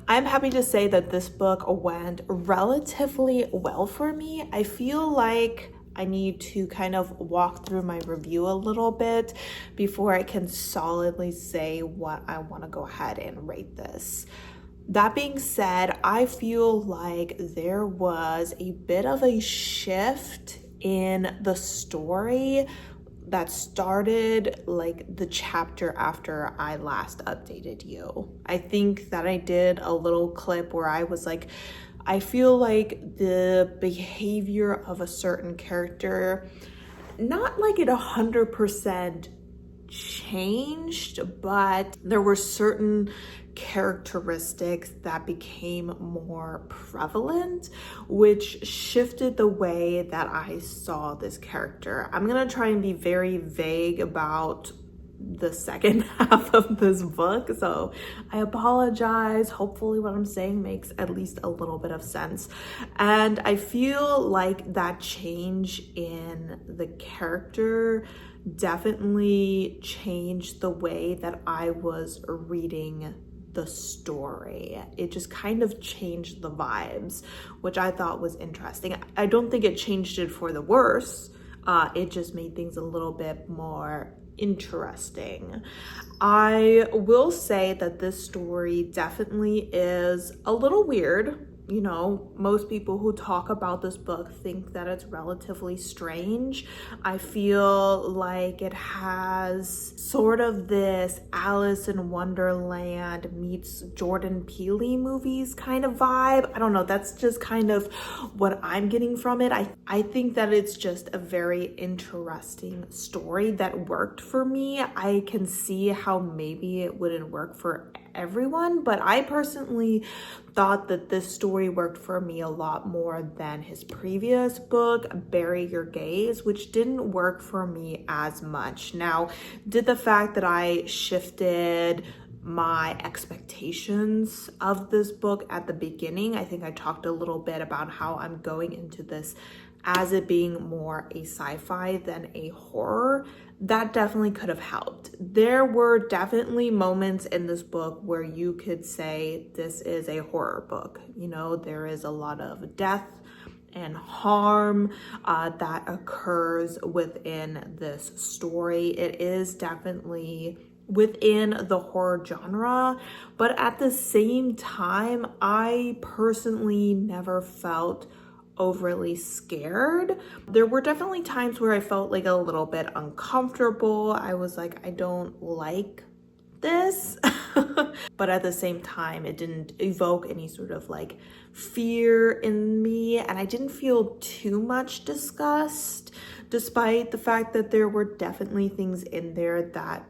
Speaker 1: I'm happy to say that this book went relatively well for me. I feel like I need to kind of walk through my review a little bit before I can solidly say what I want to go ahead and rate this. That being said, I feel like there was a bit of a shift in the story that started like the chapter after I last updated you. I think that I did a little clip where I was like, I feel like the behavior of a certain character, not like it 100% changed, but there were certain characteristics that became more prevalent, which shifted the way that I saw this character. I'm gonna try and be very vague about the second half of this book, so I apologize. Hopefully what I'm saying makes at least a little bit of sense. And I feel like that change in the character definitely changed the way that I was reading the story. It just kind of changed the vibes, which I thought was interesting. I don't think it changed it for the worse. It just made things a little bit more interesting. I will say that this story definitely is a little weird. You know, most people who talk about this book think that it's relatively strange. I feel like it has sort of this Alice in Wonderland meets Jordan Peele movies kind of vibe. I don't know, that's just kind of what I'm getting from it. I think that it's just a very interesting story that worked for me. I can see how maybe it wouldn't work for everyone, but I personally thought that this story worked for me a lot more than his previous book, Bury Your Gaze, which didn't work for me as much. Now, did the fact that I shifted my expectations of this book at the beginning, I think I talked a little bit about how I'm going into this as it being more a sci-fi than a horror, that definitely could have helped. There were definitely moments in this book where you could say this is a horror book. You know, there is a lot of death and harm that occurs within this story. It is definitely within the horror genre, but at the same time, I personally never felt overly scared. There were definitely times where I felt like a little bit uncomfortable. I was like, I don't like this. But at the same time, it didn't evoke any sort of like fear in me, and I didn't feel too much disgust, despite the fact that there were definitely things in there that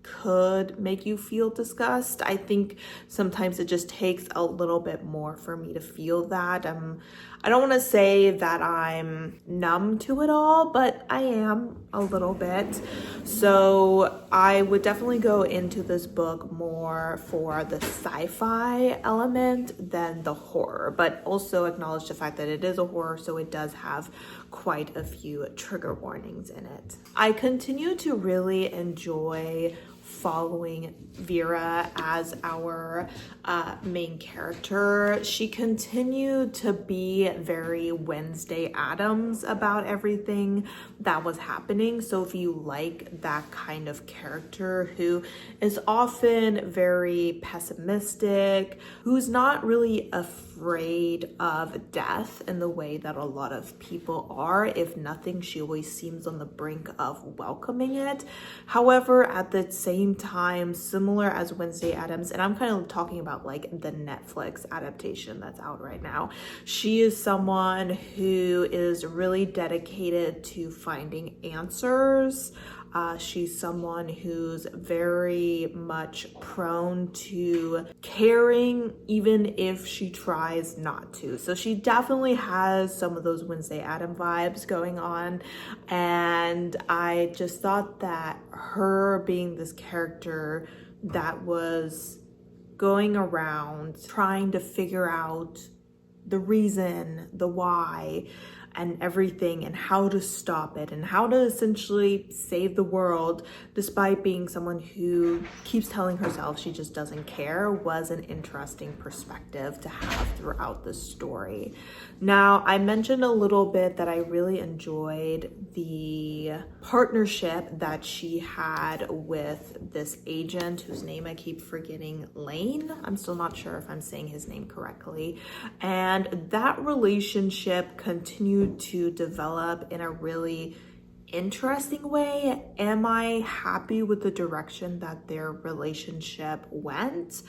Speaker 1: could make you feel disgust. I think sometimes it just takes a little bit more for me to feel that. I don't want to say that I'm numb to it all, but I am a little bit. So I would definitely go into this book more for the sci-fi element than the horror, but also acknowledge the fact that it is a horror, so it does have quite a few trigger warnings in it. I continue to really enjoy following Vera as our main character. She continued to be very Wednesday Addams about everything that was happening. So if you like that kind of character who is often very pessimistic, who's not really afraid of death in the way that a lot of people are, if nothing, she always seems on the brink of welcoming it. However, at the same time, similar as Wednesday Addams, and I'm kind of talking about like the Netflix adaptation that's out right now, she is someone who is really dedicated to finding answers. She's someone who's very much prone to caring even if she tries not to. So she definitely has some of those Wednesday Addams vibes going on. And I just thought that her being this character that was going around trying to figure out the reason, the why, and everything, and how to stop it, and how to essentially save the world despite being someone who keeps telling herself she just doesn't care, was an interesting perspective to have throughout the story. Now, I mentioned a little bit that I really enjoyed the partnership that she had with this agent whose name I keep forgetting, Lane. I'm still not sure if I'm saying his name correctly. And that relationship continued to develop in a really interesting way. Am I happy with the direction that their relationship went?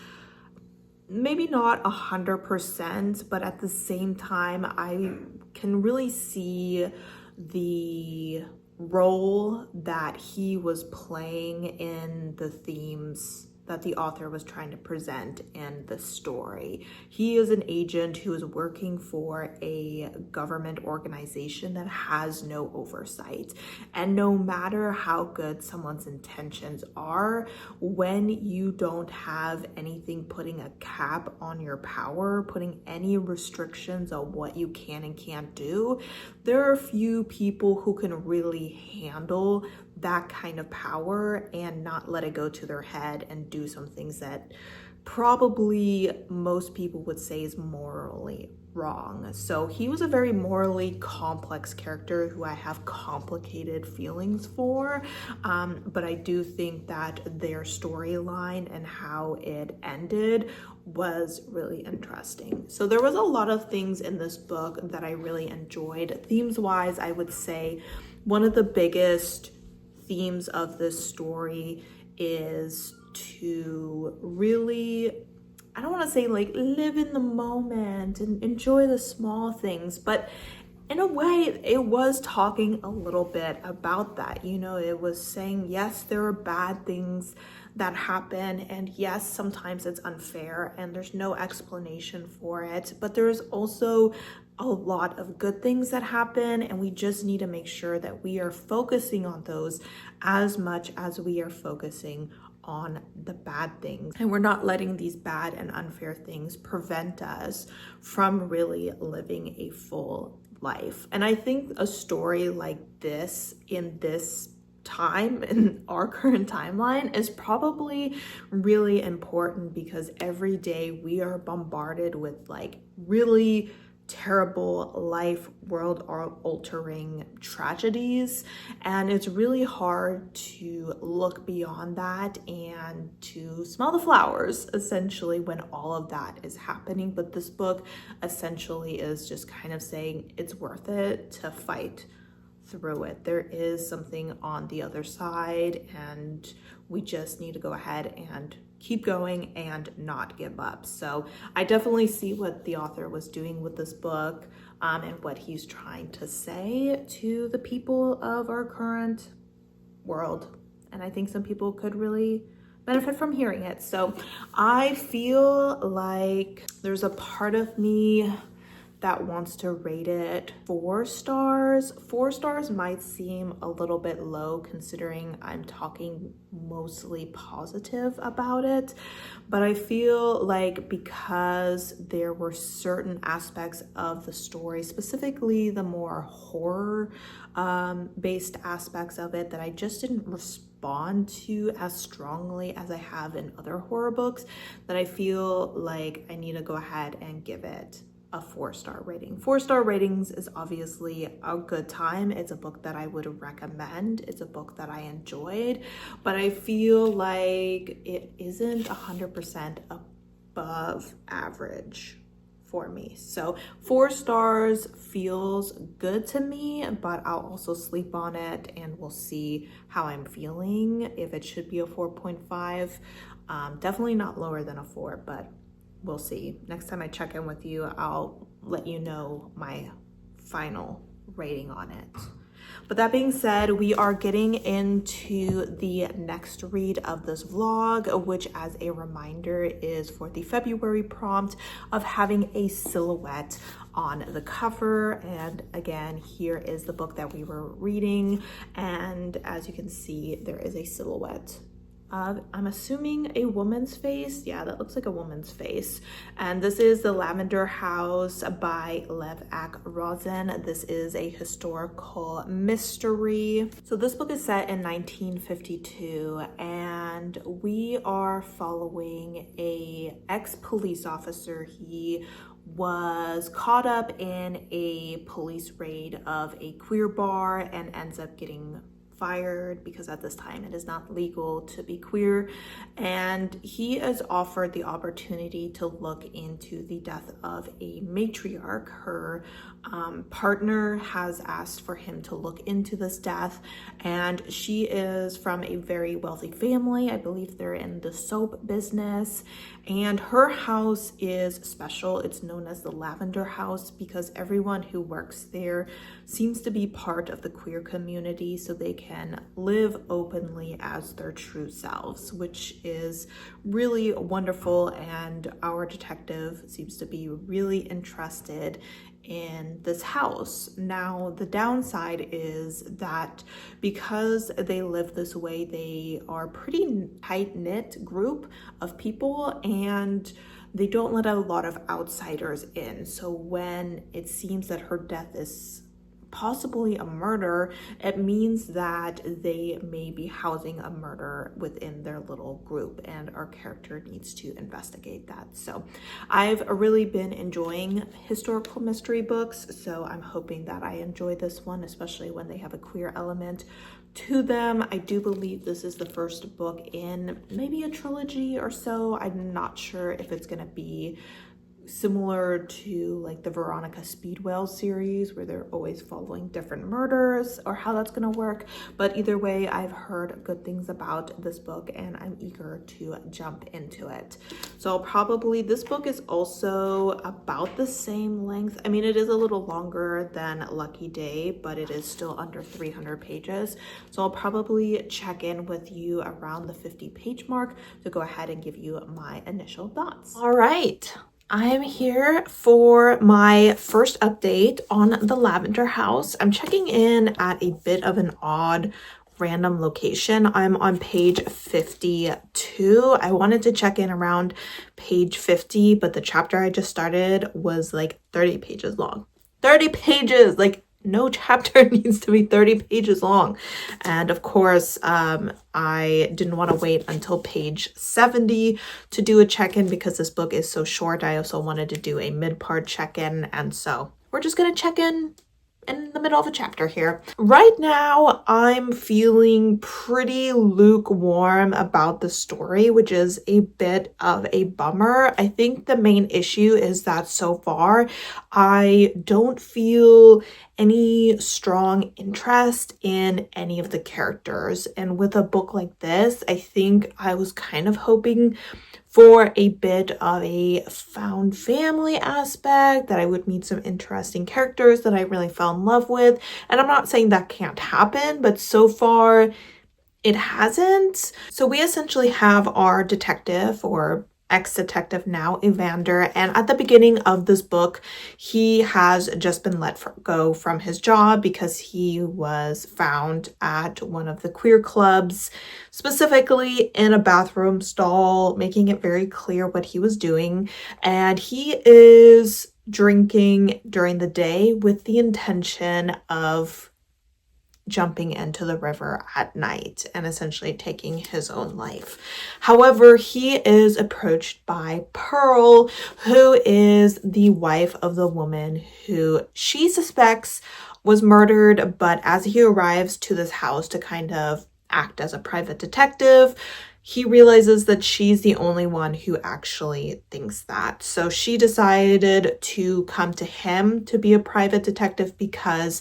Speaker 1: Maybe not 100%, but at the same time, I can really see the role that he was playing in the themes that the author was trying to present in the story. He is an agent who is working for a government organization that has no oversight. And no matter how good someone's intentions are, when you don't have anything putting a cap on your power, putting any restrictions on what you can and can't do, there are few people who can really handle that kind of power and not let it go to their head and do some things that probably most people would say is morally wrong. So he was a very morally complex character who I have complicated feelings for, but I do think that their storyline and how it ended was really interesting. So there was a lot of things in this book that I really enjoyed. Themes wise, I would say one of the biggest themes of this story is to really, I don't want to say like live in the moment and enjoy the small things, but in a way it was talking a little bit about that. You know, it was saying, yes, there are bad things that happen, and yes, sometimes it's unfair and there's no explanation for it, but there's also a lot of good things that happen, and we just need to make sure that we are focusing on those as much as we are focusing on the bad things, and we're not letting these bad and unfair things prevent us from really living a full life. And I think a story like this in this time in our current timeline is probably really important, because every day we are bombarded with like really terrible life world altering tragedies, and it's really hard to look beyond that and to smell the flowers essentially when all of that is happening. But this book essentially is just kind of saying it's worth it to fight through it. There is something on the other side, and we just need to go ahead and keep going and not give up. So I definitely see what the author was doing with this book, and what he's trying to say to the people of our current world. And I think some people could really benefit from hearing it. So I feel like there's a part of me that wants to rate it 4 stars. 4 stars might seem a little bit low considering I'm talking mostly positive about it, but I feel like because there were certain aspects of the story, specifically the more horror based aspects of it, that I just didn't respond to as strongly as I have in other horror books, that I feel like I need to go ahead and give it a 4-star rating. 4-star ratings is obviously a good time. It's a book that I would recommend. It's a book that I enjoyed, but I feel like it isn't 100% above average for me. So 4 stars feels good to me, but I'll also sleep on it and we'll see how I'm feeling. If it should be a 4.5, definitely not lower than a 4, but we'll see. Next time I check in with you, I'll let you know my final rating on it. But that being said, we are getting into the next read of this vlog, which, as a reminder, is for the February prompt of having a silhouette on the cover. And again, here is the book that we were reading, and as you can see, there is a silhouette. I'm assuming a woman's face. Yeah, that looks like a woman's face. And this is The Lavender House by Laya Rose. This is a historical mystery. So this book is set in 1952, and we are following a ex-police officer. He was caught up in a police raid of a queer bar and ends up getting fired because at this time it is not legal to be queer, and he is offered the opportunity to look into the death of a matriarch. Her partner has asked for him to look into this death, and she is from a very wealthy family. I believe they're in the soap business, and her house is special. It's known as the Lavender House because everyone who works there seems to be part of the queer community, so they can live openly as their true selves, which is really wonderful. And our detective seems to be really interested in this house. Now, the downside is that because they live this way, they are pretty tight-knit group of people, and they don't let a lot of outsiders in. So when it seems that her death is possibly a murder, it means that they may be housing a murder within their little group, and our character needs to investigate that. So I've really been enjoying historical mystery books, so I'm hoping that I enjoy this one, especially when they have a queer element to them. I do believe this is the first book in maybe a trilogy or so. I'm not sure if it's going to be similar to like the Veronica Speedwell series where they're always following different murders, or how that's gonna work. But either way, I've heard good things about this book and I'm eager to jump into it. So probably this book is also about the same length. I mean, it is a little longer than Lucky Day, but it is still under 300 pages. So I'll probably check in with you around the 50-page mark to go ahead and give you my initial thoughts. All right. I'm here for my first update on the Lavender House. I'm checking in at a bit of an odd random location. I'm on page 52. I wanted to check in around page 50, but the chapter I just started was like 30 pages long. 30 pages! Like, no chapter needs to be 30 pages long. And of course, I didn't want to wait until page 70 to do a check-in because this book is so short. I also wanted to do a mid-part check-in. And so we're just going to check in the middle of a chapter here. Right now, I'm feeling pretty lukewarm about the story, which is a bit of a bummer. I think the main issue is that so far, I don't feel any strong interest in any of the characters. And with a book like this, I think I was kind of hoping for a bit of a found family aspect, that I would meet some interesting characters that I really fell in love with. And I'm not saying that can't happen, but so far it hasn't. So we essentially have our detective, or ex-detective now, Evander, and at the beginning of this book, he has just been let go from his job because he was found at one of the queer clubs, specifically in a bathroom stall, making it very clear what he was doing. And he is drinking during the day with the intention of jumping into the river at night and essentially taking his own life. However, he is approached by Pearl, who is the wife of the woman who she suspects was murdered. But as he arrives to this house to kind of act as a private detective, he realizes that she's the only one who actually thinks that. So she decided to come to him to be a private detective because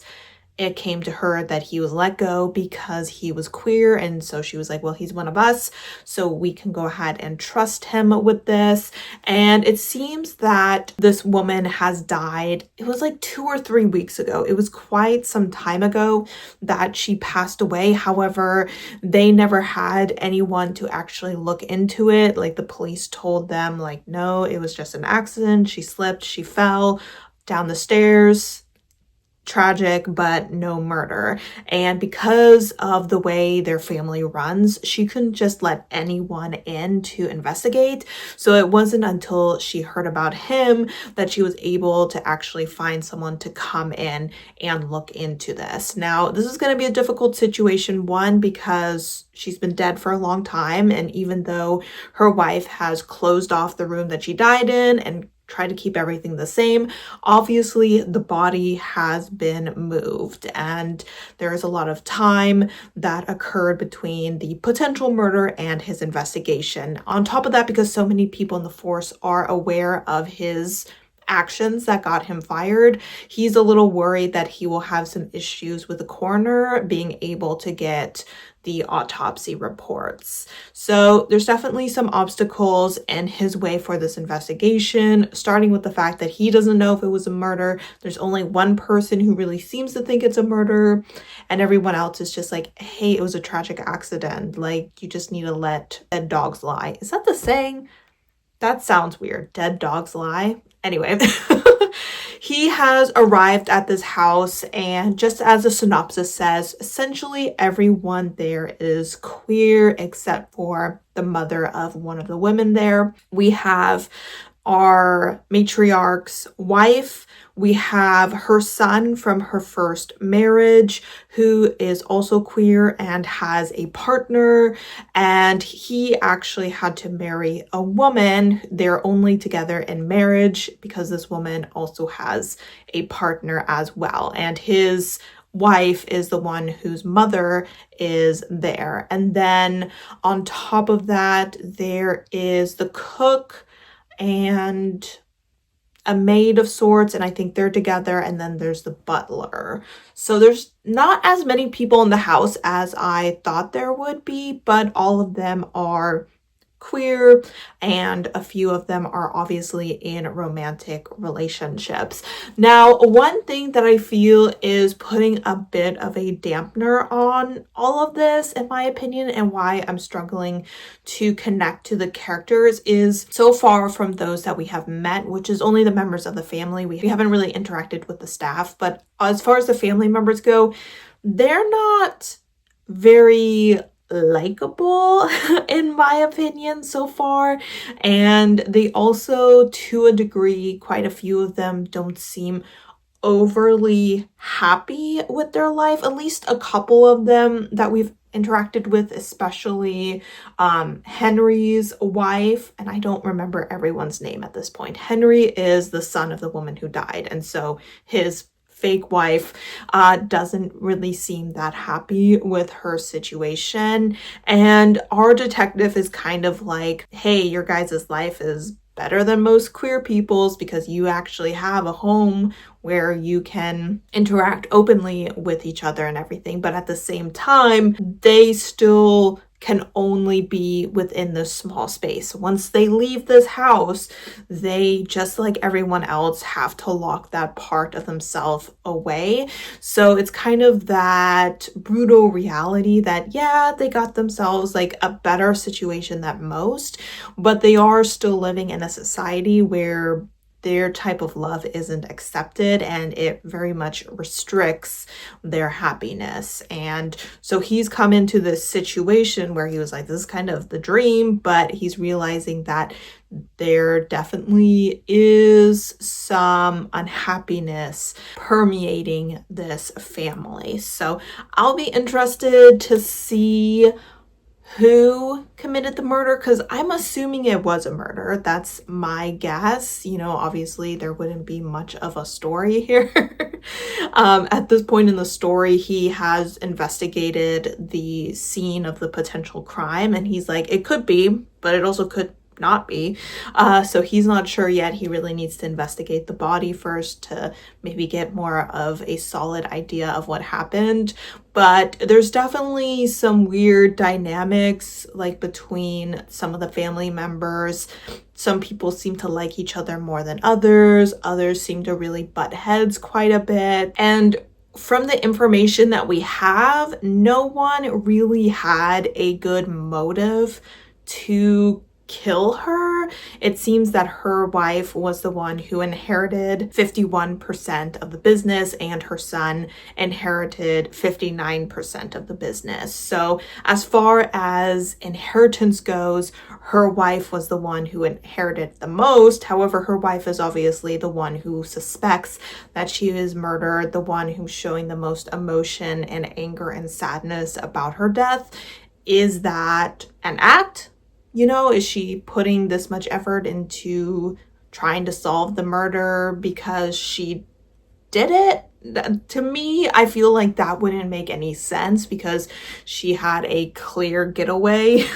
Speaker 1: it came to her that he was let go because he was queer. And so she was like, well, he's one of us, so we can go ahead and trust him with this. And it seems that this woman has died. It was like 2 or 3 weeks ago. It was quite some time ago that she passed away. However, they never had anyone to actually look into it. Like, the police told them, like, no, it was just an accident. She slipped, she fell down the stairs. Tragic, but no murder. And because of the way their family runs, she couldn't just let anyone in to investigate. So it wasn't until she heard about him that she was able to actually find someone to come in and look into this. Now, this is going to be a difficult situation, one, because she's been dead for a long time, and even though her wife has closed off the room that she died in and try to keep everything the same. Obviously, the body has been moved, and there is a lot of time that occurred between the potential murder and his investigation. On top of that, because so many people in the force are aware of his actions that got him fired, he's a little worried that he will have some issues with the coroner being able to get the autopsy reports. So there's definitely some obstacles in his way for this investigation, starting with the fact that he doesn't know if it was a murder. There's only one person who really seems to think it's a murder, and everyone else is just like, hey, it was a tragic accident. Like, you just need to let dead dogs lie. Is that the saying? That sounds weird. Dead dogs lie. Anyway, he has arrived at this house, and just as the synopsis says, essentially everyone there is queer except for the mother of one of the women there. We have our matriarch's wife. We have her son from her first marriage, who is also queer and has a partner, and he actually had to marry a woman. They're only together in marriage because this woman also has a partner as well, and his wife is the one whose mother is there. And then on top of that, there is the cook and a maid of sorts, and I think they're together, and then there's the butler. So there's not as many people in the house as I thought there would be, but all of them are queer, and a few of them are obviously in romantic relationships. Now, one thing that I feel is putting a bit of a dampener on all of this, in my opinion, and why I'm struggling to connect to the characters is, so far from those that we have met, which is only the members of the family, we haven't really interacted with the staff, but as far as the family members go, they're not very likable in my opinion so far, and they also, to a degree, quite a few of them don't seem overly happy with their life. At least a couple of them that we've interacted with, especially Henry's wife, and I don't remember everyone's name at this point. Henry is the son of the woman who died, and so his fake wife doesn't really seem that happy with her situation. And our detective is kind of like, hey, your guys' life is better than most queer people's because you actually have a home where you can interact openly with each other and everything. But at the same time, they still can only be within this small space. Once they leave this house, they, just like everyone else, have to lock that part of themselves away. So it's kind of that brutal reality that, yeah, they got themselves like a better situation than most, but they are still living in a society where their type of love isn't accepted, and it very much restricts their happiness. And so he's come into this situation where he was like, this is kind of the dream, but he's realizing that there definitely is some unhappiness permeating this family. So I'll be interested to see who committed the murder, because I'm assuming it was a murder. That's my guess. You know, obviously there wouldn't be much of a story here. At this point in the story, he has investigated the scene of the potential crime, and he's like, it could be, but it also could not be. So he's not sure yet. He really needs to investigate the body first to maybe get more of a solid idea of what happened. But there's definitely some weird dynamics like between some of the family members. Some people seem to like each other more than others. Others seem to really butt heads quite a bit. And from the information that we have, no one really had a good motive to kill her. It seems that her wife was the one who inherited 51% of the business, and her son inherited 59% of the business. So as far as inheritance goes, her wife was the one who inherited the most. However, her wife is obviously the one who suspects that she is murdered, the one who's showing the most emotion and anger and sadness about her death. Is that an act? You know, is she putting this much effort into trying to solve the murder because she did it. To me, I feel like that wouldn't make any sense because she had a clear getaway.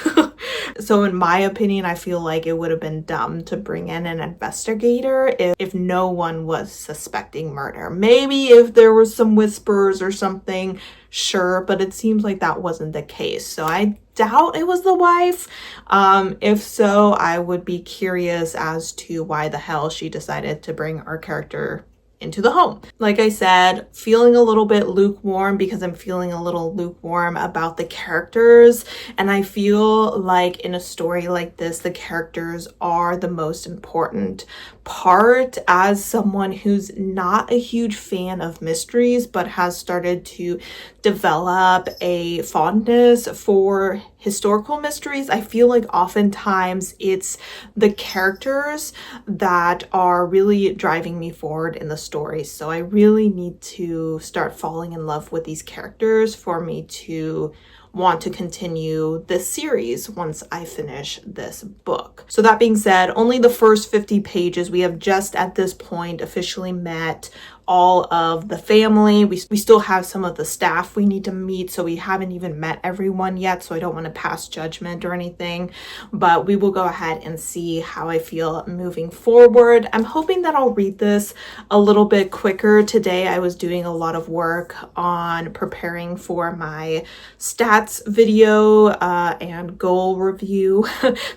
Speaker 1: So in my opinion, I feel like it would have been dumb to bring in an investigator if no one was suspecting murder. Maybe if there was some whispers or something, sure, but it seems like that wasn't the case. So I doubt it was the wife. If so, I would be curious as to why the hell she decided to bring our character into the home. Like I said, feeling a little bit lukewarm because I'm feeling a little lukewarm about the characters. And I feel like in a story like this, the characters are the most important part. As someone who's not a huge fan of mysteries, but has started to develop a fondness for historical mysteries, I feel like oftentimes it's the characters that are really driving me forward in the story. So I really need to start falling in love with these characters for me to want to continue this series once I finish this book. So that being said, only the first 50 pages. We have just at this point officially met all of the family. We still have some of the staff we need to meet, so we haven't even met everyone yet, so I don't want to pass judgment or anything, but we will go ahead and see how I feel moving forward. I'm hoping that I'll read this a little bit quicker. Today I was doing a lot of work on preparing for my stats video and goal review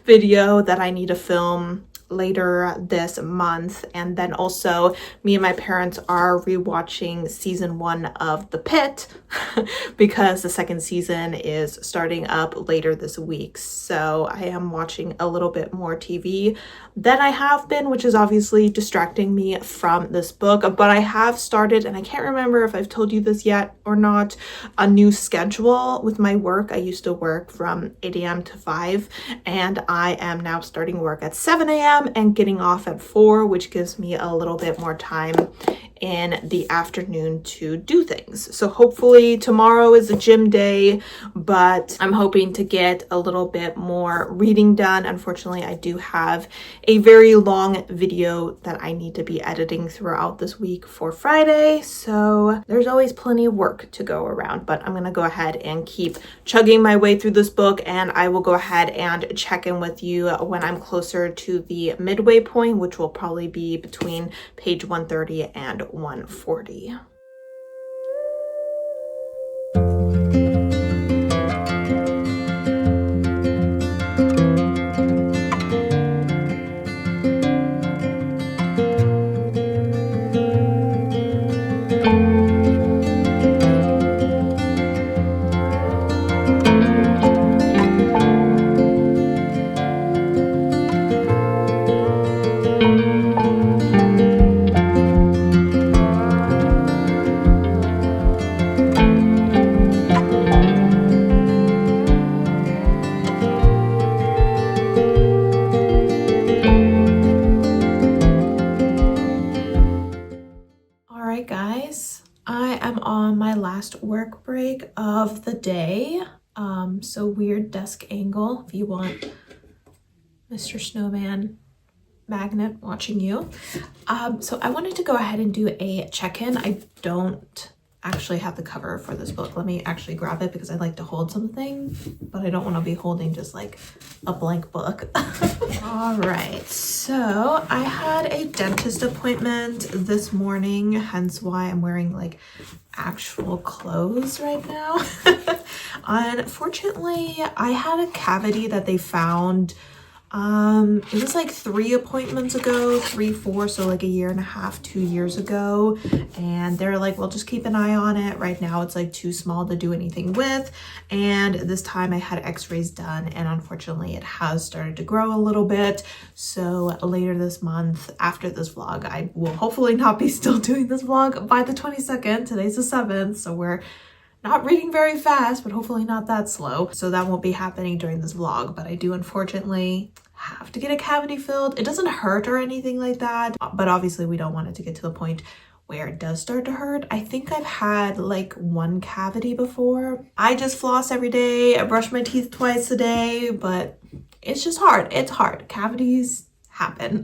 Speaker 1: video that I need to film later this month. And then also me and my parents are rewatching season 1 of The Pit because the second season is starting up later this week. So I am watching a little bit more TV than I have been, which is obviously distracting me from this book. But I have started, and I can't remember if I've told you this yet or not, a new schedule with my work. I used to work from 8 a.m. to 5, and I am now starting work at 7 a.m. and getting off at 4, which gives me a little bit more time in the afternoon to do things. So hopefully tomorrow is a gym day, but I'm hoping to get a little bit more reading done. Unfortunately, I do have a very long video that I need to be editing throughout this week for Friday. So there's always plenty of work to go around, but I'm gonna go ahead and keep chugging my way through this book, and I will go ahead and check in with you when I'm closer to the midway point, which will probably be between page 130 and 140. Work break of the day. So weird desk angle if you want Mr. Snowman magnet watching you. So I wanted to go ahead and do a check-in. I don't actually have the cover for this book. Let me actually grab it because I like to hold something, but I don't want to be holding just like a blank book. All right, so I had a dentist appointment this morning, hence why I'm wearing like actual clothes right now. Unfortunately, I had a cavity that they found. It was like 3 appointments ago, 3, 4, so like a year and a half, 2 years ago. And they're like, well, just keep an eye on it. Right now it's like too small to do anything with. And this time I had x-rays done, and unfortunately it has started to grow a little bit. So later this month, after this vlog, I will hopefully not be still doing this vlog by the 22nd. Today's the 7th, so we're not reading very fast, but hopefully not that slow. So that won't be happening during this vlog, but I do unfortunately have to get a cavity filled. It doesn't hurt or anything like that, but obviously we don't want it to get to the point where it does start to hurt. I think I've had like 1 cavity before. I just floss every day. I brush my teeth twice a day, but it's just hard. It's hard. Cavities happen.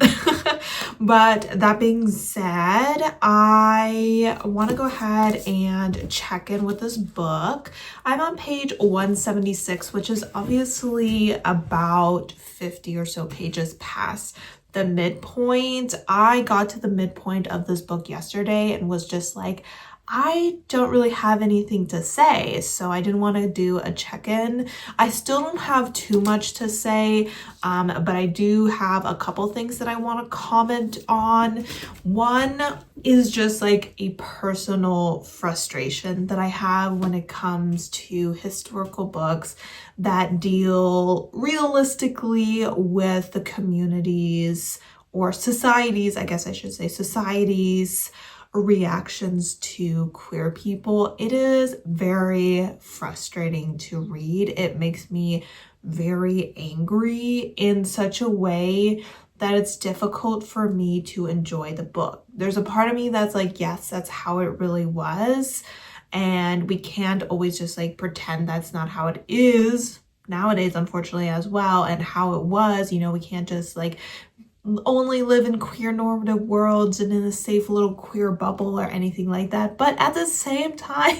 Speaker 1: But that being said, I want to go ahead and check in with this book. I'm on page 176, which is obviously about 50 or so pages past the midpoint. I got to the midpoint of this book yesterday and was just like, I don't really have anything to say, so I didn't want to do a check-in. I still don't have too much to say, but I do have a couple things that I want to comment on. One is just like a personal frustration that I have when it comes to historical books that deal realistically with the communities or societies, I guess I should say societies, reactions to queer people. It is very frustrating to read. It makes me very angry in such a way that it's difficult for me to enjoy the book. There's a part of me that's like, yes, that's how it really was. And we can't always just like pretend that's not how it is nowadays, unfortunately, as well. And how it was, you know, we can't just like only live in queer normative worlds and in a safe little queer bubble or anything like that. But at the same time,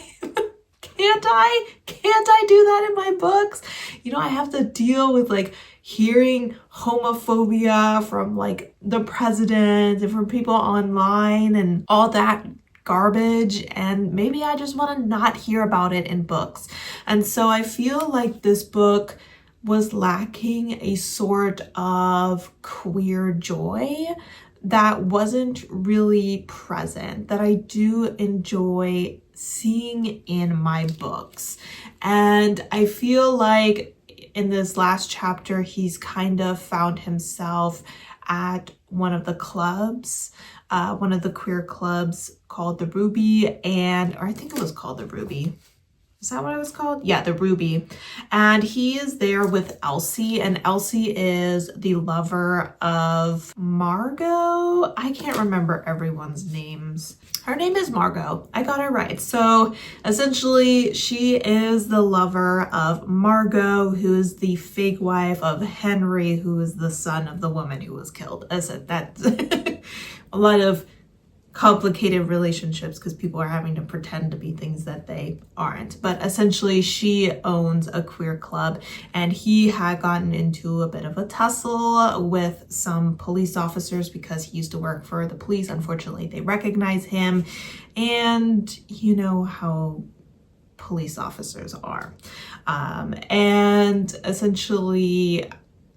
Speaker 1: can't I do that in my books? You know, I have to deal with like hearing homophobia from like the president and from people online and all that garbage, and maybe I just want to not hear about it in books. And so I feel like this book was lacking a sort of queer joy that wasn't really present, that I do enjoy seeing in my books. And I feel like in this last chapter, he's kind of found himself at one of the clubs, one of the queer clubs called the Ruby, or I think it was called the Ruby. Is that what it was called? Yeah, the Ruby. And he is there with Elsie, and Elsie is the lover of Margot. I can't remember everyone's names. Her name is Margot. I got it right. So essentially, she is the lover of Margot, who is the fake wife of Henry, who is the son of the woman who was killed. That's a lot of complicated relationships because people are having to pretend to be things that they aren't. But essentially, she owns a queer club, and he had gotten into a bit of a tussle with some police officers because he used to work for the police. Unfortunately, they recognize him, and you know how police officers are. And essentially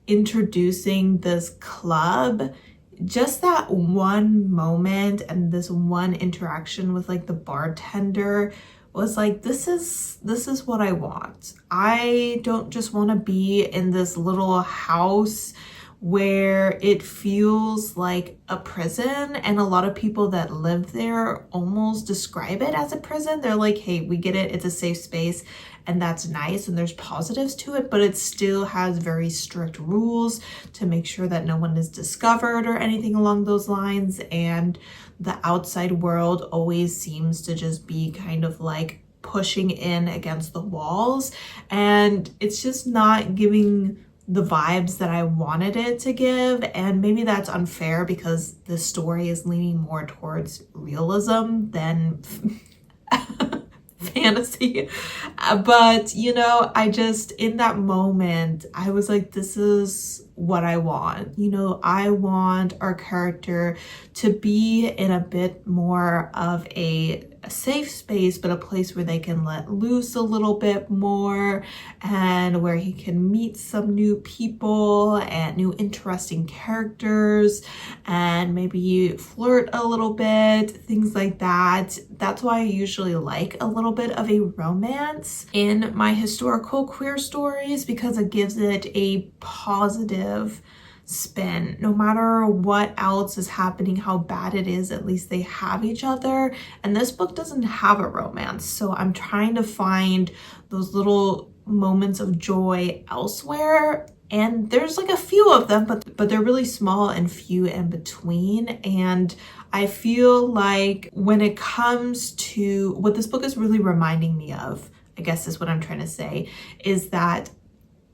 Speaker 1: introducing this club, just that one moment and this one interaction with like the bartender was like, this is what I want. I don't just want to be in this little house where it feels like a prison, and a lot of people that live there almost describe it as a prison. They're like, hey, we get it, it's a safe space, and that's nice, and there's positives to it, but it still has very strict rules to make sure that no one is discovered or anything along those lines, and the outside world always seems to just be kind of like pushing in against the walls, and it's just not giving the vibes that I wanted it to give. And maybe that's unfair because the story is leaning more towards realism than fantasy. But you know, I just, in that moment, I was like, this is what I want. You know, I want our character to be in a bit more of a safe space, but a place where they can let loose a little bit more, and where he can meet some new people and new interesting characters, and maybe flirt a little bit, things like that. That's why I usually like a little bit of a romance in my historical queer stories, because it gives it a positive spin. No matter what else is happening, how bad it is, at least they have each other. And this book doesn't have a romance, so I'm trying to find those little moments of joy elsewhere, and there's like a few of them, but they're really small and few in between. And I feel like when it comes to what this book is really reminding me of, I guess is what I'm trying to say, is that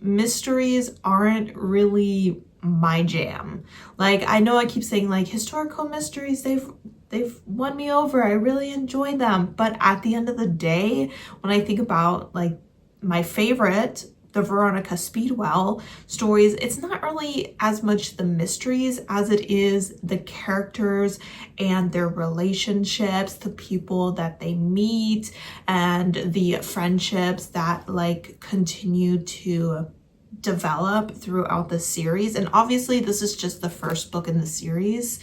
Speaker 1: mysteries aren't really my jam. Like, I know I keep saying like historical mysteries, they've won me over. I really enjoy them. But at the end of the day, when I think about like my favorite, the Veronica Speedwell stories, it's not really as much the mysteries as it is the characters and their relationships, the people that they meet, and the friendships that like continue to develop throughout the series. And obviously this is just the first book in the series,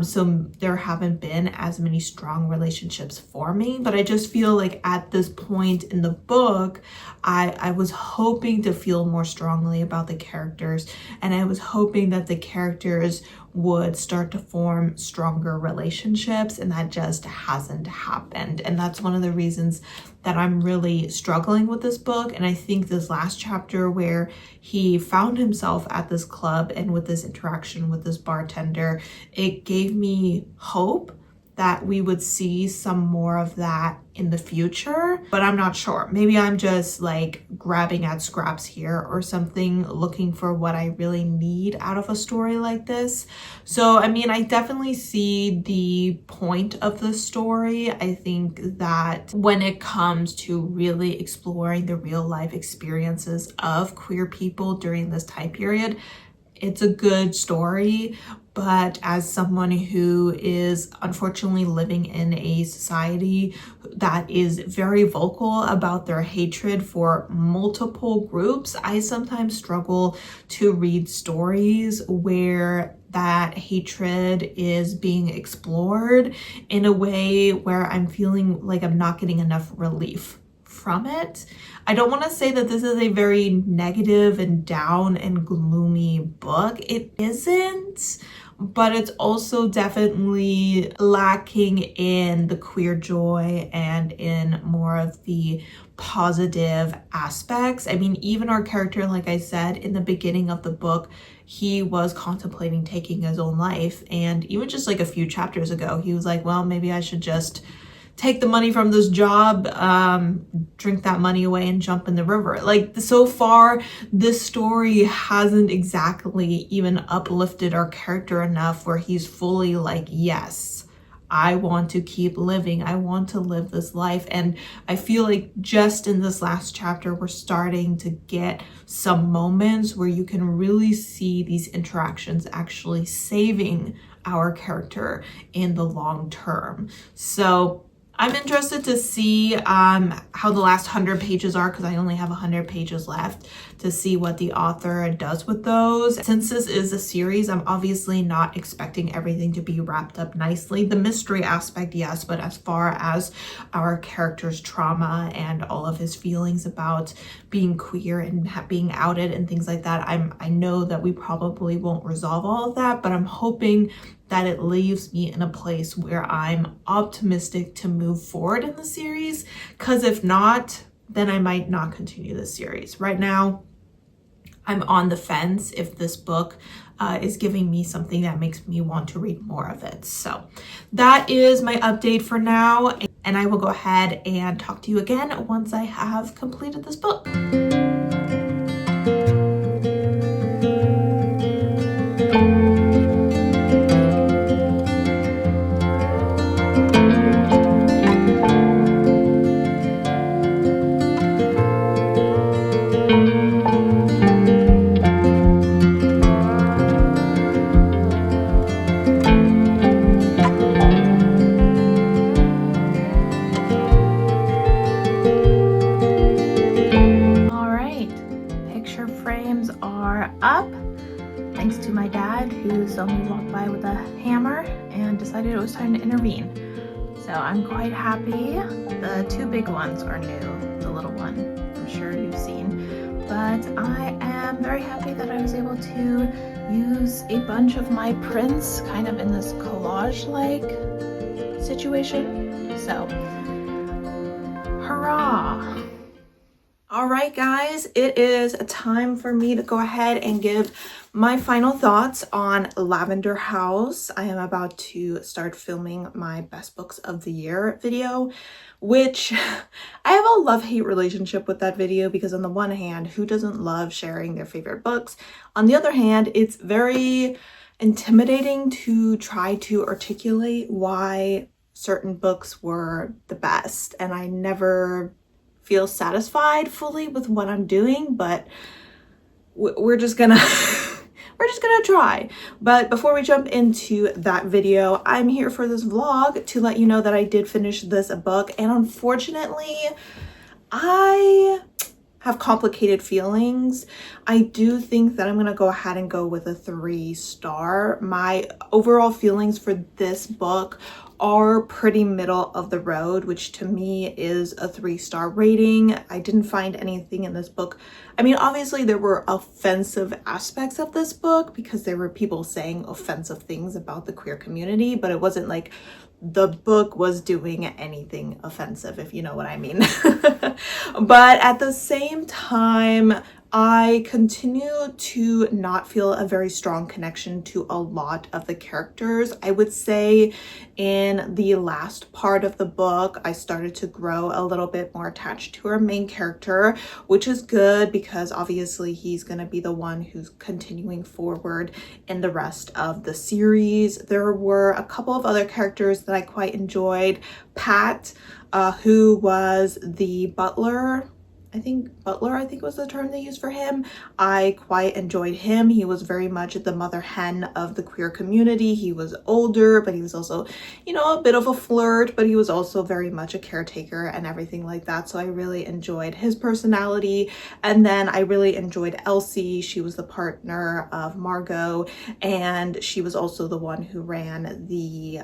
Speaker 1: so there haven't been as many strong relationships for me, but I just feel like at this point in the book, I was hoping to feel more strongly about the characters, and I was hoping that the characters would start to form stronger relationships, and that just hasn't happened. And that's one of the reasons that I'm really struggling with this book. And I think this last chapter where he found himself at this club and with this interaction with this bartender, it gave me hope that we would see some more of that in the future, but I'm not sure. Maybe I'm just like grabbing at scraps here or something, looking for what I really need out of a story like this. So, I mean, I definitely see the point of the story. I think that when it comes to really exploring the real life experiences of queer people during this time period, it's a good story. But as someone who is unfortunately living in a society that is very vocal about their hatred for multiple groups, I sometimes struggle to read stories where that hatred is being explored in a way where I'm feeling like I'm not getting enough relief from it. I don't want to say that this is a very negative and down and gloomy book. It isn't, but it's also definitely lacking in the queer joy and in more of the positive aspects. I mean, even our character, like I said, in the beginning of the book, he was contemplating taking his own life. And even just like a few chapters ago, he was like, well, maybe I should just take the money from this job, drink that money away and jump in the river. Like, so far, this story hasn't exactly even uplifted our character enough where he's fully like, yes, I want to keep living. I want to live this life. And I feel like just in this last chapter, we're starting to get some moments where you can really see these interactions actually saving our character in the long term. So I'm interested to see how the last 100 pages are, because I only have 100 pages left, to see what the author does with those. Since this is a series, I'm obviously not expecting everything to be wrapped up nicely. The mystery aspect, yes, but as far as our character's trauma and all of his feelings about being queer and being outed and things like that, I know that we probably won't resolve all of that, but I'm hoping that it leaves me in a place where I'm optimistic to move forward in the series, because if not, then I might not continue this series. Right now, I'm on the fence if this book is giving me something that makes me want to read more of it. So that is my update for now, and I will go ahead and talk to you again once I have completed this book. Up thanks to my dad, who saw me walk by with a hammer and decided it was time to intervene. So I'm quite happy. The two big ones are new, the little one I'm sure you've seen, but I am very happy that I was able to use a bunch of my prints kind of in this collage-like situation. So hurrah! All right, guys, it is time for me to go ahead and give My final thoughts on Lavender House. I am about to start filming my best books of the year video, which I have a love-hate relationship with that video because on the one hand, who doesn't love sharing their favorite books? On the other hand, it's very intimidating to try to articulate why certain books were the best, and I never feel satisfied fully with what I'm doing, but we're just gonna we're just gonna try. But before we jump into that video, I'm here for this vlog to let you know that I did finish this book, and unfortunately I have complicated feelings. I do think that I'm gonna go ahead and go with a 3-star. My overall feelings for this book are pretty middle of the road, which to me is a 3-star rating. I didn't find anything in this book. I mean, obviously there were offensive aspects of this book because there were people saying offensive things about the queer community, but it wasn't like the book was doing anything offensive, if you know what I mean. But at the same time, I continue to not feel a very strong connection to a lot of the characters. I would say in the last part of the book, I started to grow a little bit more attached to our main character, which is good because obviously he's going to be the one who's continuing forward in the rest of the series. There were a couple of other characters that I quite enjoyed. Pat, who was the butler, I think was the term they used for him. I quite enjoyed him. He was very much the mother hen of the queer community. He was older, but he was also, you know, a bit of a flirt, but he was also very much a caretaker and everything like that. So I really enjoyed his personality. And then I really enjoyed Elsie. She was the partner of Margot, and she was also the one who ran the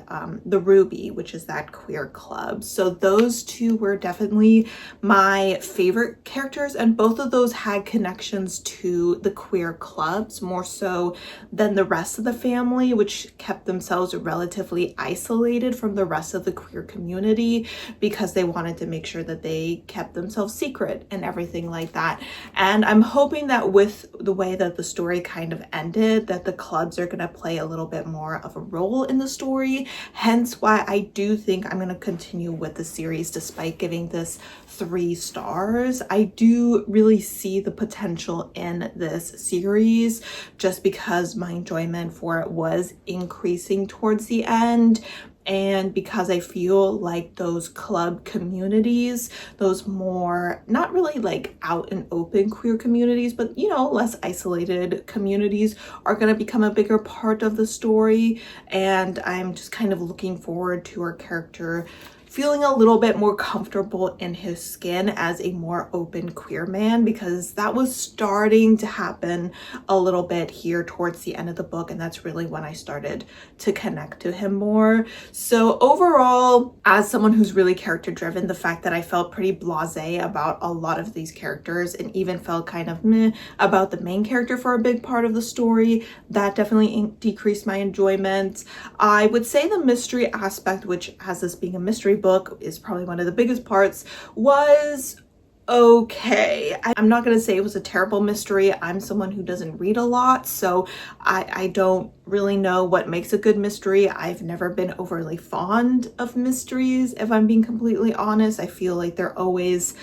Speaker 1: Ruby, which is that queer club. So those two were definitely my favorite characters, and both of those had connections to the queer clubs more so than the rest of the family, which kept themselves relatively isolated from the rest of the queer community because they wanted to make sure that they kept themselves secret and everything like that. And I'm hoping that with the way that the story kind of ended, that the clubs are going to play a little bit more of a role in the story, hence why I do think I'm going to continue with the series despite giving this 3 stars. I do really see the potential in this series just because my enjoyment for it was increasing towards the end, and because I feel like those club communities, those more not really like out and open queer communities, but you know, less isolated communities are going to become a bigger part of the story. And I'm just kind of looking forward to our character feeling a little bit more comfortable in his skin as a more open queer man, because that was starting to happen a little bit here towards the end of the book, and that's really when I started to connect to him more. So overall, as someone who's really character driven, the fact that I felt pretty blasé about a lot of these characters and even felt kind of meh about the main character for a big part of the story, that definitely decreased my enjoyment. I would say the mystery aspect, which has this being a mystery book, is probably one of the biggest parts, was okay. I'm not going to say it was a terrible mystery. I'm someone who doesn't read a lot, so I don't really know what makes a good mystery. I've never been overly fond of mysteries, if I'm being completely honest. I feel like they're always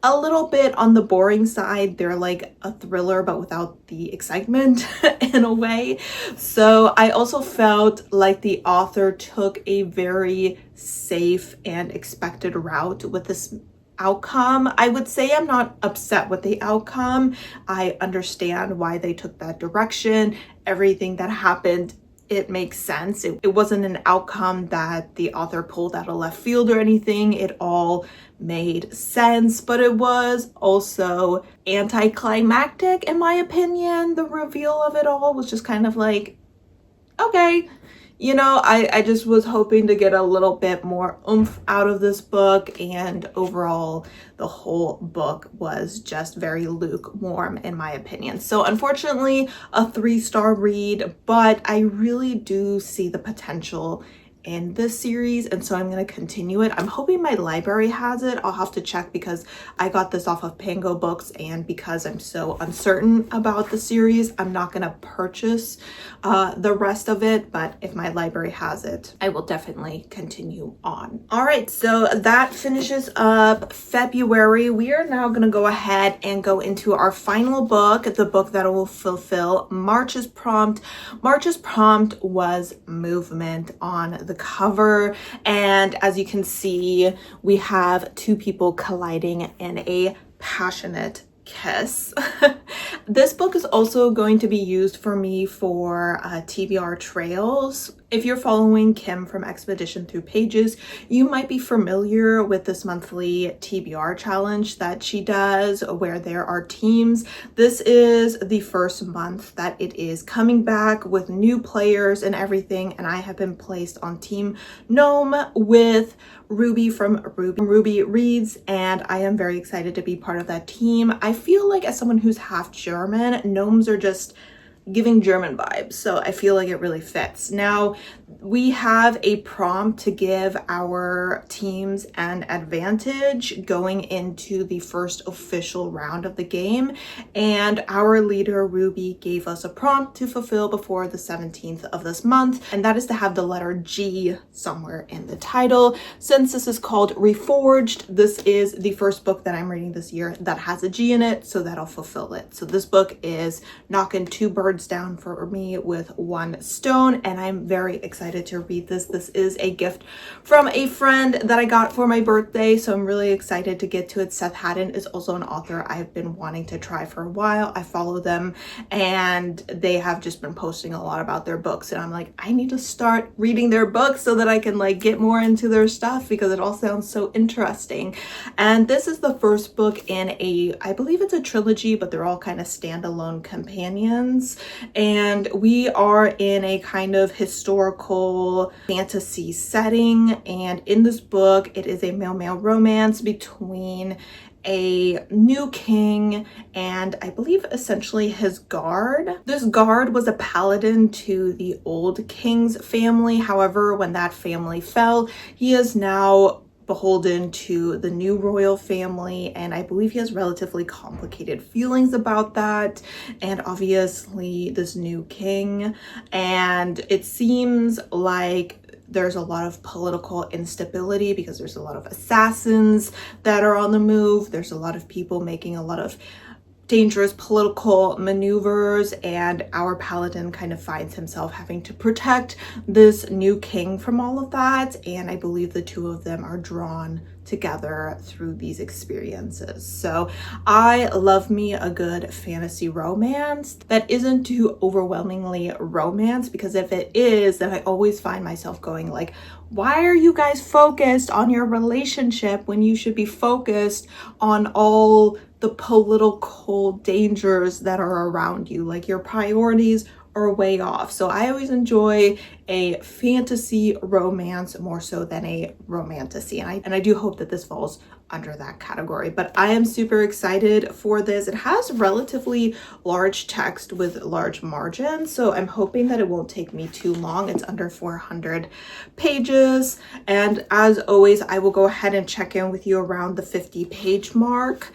Speaker 1: a little bit on the boring side. They're like a thriller but without the excitement in a way. So I also felt like the author took a very safe and expected route with this outcome. I would say I'm not upset with the outcome. I understand why they took that direction. Everything that happened, it makes sense. It wasn't an outcome that the author pulled out of left field or anything. It all made sense, but it was also anticlimactic in my opinion. The reveal of it all was just kind of like, okay, you know, I just was hoping to get a little bit more oomph out of this book, and overall the whole book was just very lukewarm in my opinion. So unfortunately a 3-star read, but I really do see the potential in this series, and so I'm going to continue it. I'm hoping my library has it. I'll have to check because I got this off of Pango Books, and because I'm so uncertain about the series, I'm not going to purchase the rest of it, but if my library has it, I will definitely continue on. All right, so that finishes up February. We are now going to go ahead and go into our final book, the book that will fulfill March's prompt. March's prompt was movement on the cover, and as you can see, we have two people colliding in a passionate kiss. This book is also going to be used for me for TBR trails. If you're following Kim from Expedition Through Pages, you might be familiar with this monthly TBR challenge that she does where there are teams. This is the first month that it is coming back with new players and everything, and I have been placed on Team Gnome with Ruby from Ruby Reads, and I am very excited to be part of that team. I feel like as someone who's half German, gnomes are just giving German vibes, so I feel like it really fits. Now, we have a prompt to give our teams an advantage going into the first official round of the game, and our leader Ruby gave us a prompt to fulfill before the 17th of this month, and that is to have the letter G somewhere in the title. Since this is called Reforged, this is the first book that I'm reading this year that has a G in it, so that'll fulfill it. So this book is knocking two birds down for me with one stone, and I'm very excited to read this. This is a gift from a friend that I got for my birthday, so I'm really excited to get to it. Seth Haddon is also an author I've been wanting to try for a while. I follow them and they have just been posting a lot about their books, and I'm like, I need to start reading their books so that I can like get more into their stuff because it all sounds so interesting. And this is the first book in I believe it's a trilogy, but they're all kind of standalone companions, and we are in a kind of historical fantasy setting, and in this book it is a male-male romance between a new king and I believe essentially his guard. This guard was a paladin to the old king's family. However, when that family fell, he is now beholden to the new royal family, and I believe he has relatively complicated feelings about that, and obviously this new king, and it seems like there's a lot of political instability because there's a lot of assassins that are on the move. There's a lot of people making a lot of dangerous political maneuvers, and our paladin kind of finds himself having to protect this new king from all of that, and I believe the two of them are drawn together through these experiences. So I love me a good fantasy romance that isn't too overwhelmingly romance, because if it is, then I always find myself going like, why are you guys focused on your relationship when you should be focused on all the political dangers that are around you? Like, your priorities are way off. So I always enjoy a fantasy romance more so than a romantasy, and I do hope that this falls under that category. But I am super excited for this. It has relatively large text with large margins, so I'm hoping that it won't take me too long. It's under 400 pages, and as always, I will go ahead and check in with you around the 50-page mark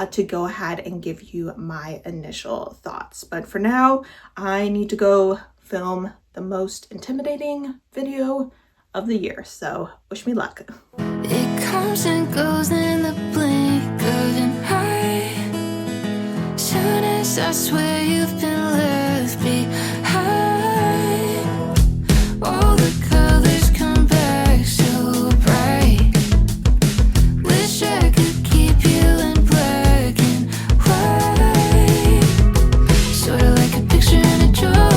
Speaker 1: to go ahead and give you my initial thoughts. But for now, I need to go film the most intimidating video of the year, so wish me luck.
Speaker 2: It comes and goes in the blink of an eye. Soon as I swear you've been left behind, all the colors come back so bright. Wish I could keep you in black and white, sort of like a picture in a drawer.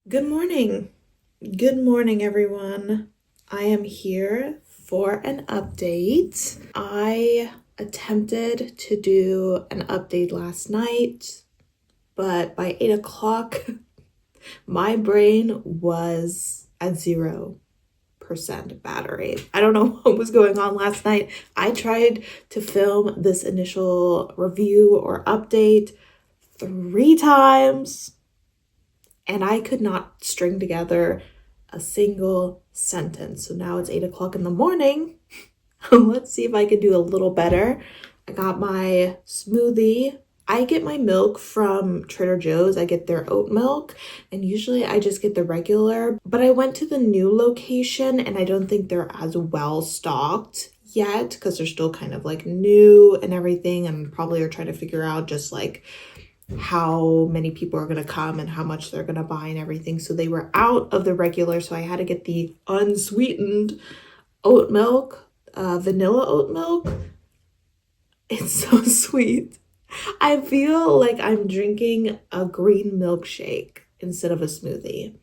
Speaker 1: Good morning. Good morning, everyone. I am here for an update. I attempted to do an update last night, but by 8 o'clock, my brain was at 0% battery. I don't know what was going on last night. I tried to film this initial review or update 3 times, and I could not string together a single sentence. So now it's 8 o'clock in the morning. Let's see if I can do a little better. I got my smoothie. I get my milk from Trader Joe's. I get their oat milk, and usually I just get the regular. But I went to the new location, and I don't think they're as well stocked yet because they're still kind of like new and everything, and probably are trying to figure out just like how many people are going to come and how much they're going to buy and everything. So they were out of the regular, so I had to get the unsweetened oat milk, vanilla oat milk. It's so sweet. I feel like I'm drinking a green milkshake instead of a smoothie.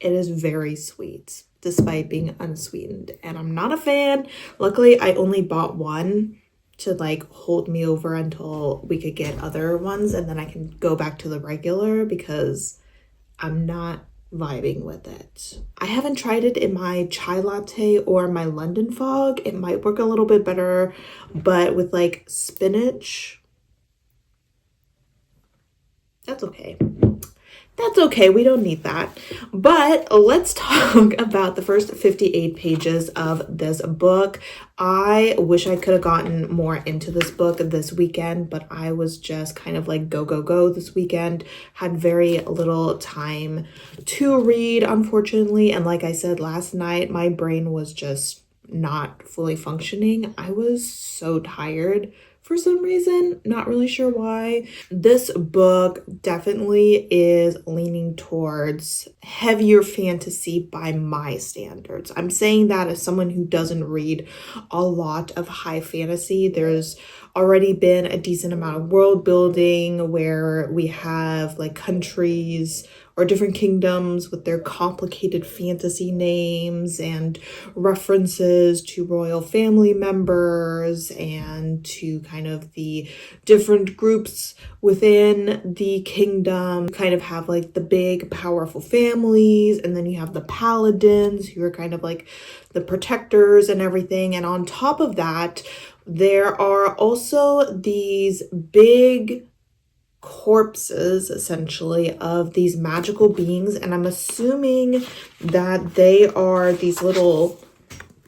Speaker 1: It is very sweet despite being unsweetened, and I'm not a fan. Luckily, I only bought one to like hold me over until we could get other ones, and then I can go back to the regular because I'm not vibing with it. I haven't tried it in my chai latte or my London fog. It might work a little bit better, but with like spinach, that's okay. That's okay, we don't need that. But let's talk about the first 58 pages of this book. I wish I could have gotten more into this book this weekend, but I was just kind of like go this weekend. Had very little time to read, unfortunately. And like I said last night, my brain was just not fully functioning. I was so tired for some reason, not really sure why. This book definitely is leaning towards heavier fantasy by my standards. I'm saying that as someone who doesn't read a lot of high fantasy. There's already been a decent amount of world building where we have like countries or different kingdoms with their complicated fantasy names and references to royal family members and to kind of the different groups within the kingdom. Kind of have like the big powerful families, and then you have the paladins who are kind of like the protectors and everything. And on top of that, there are also these big corpses essentially of these magical beings, and I'm assuming that they are these little,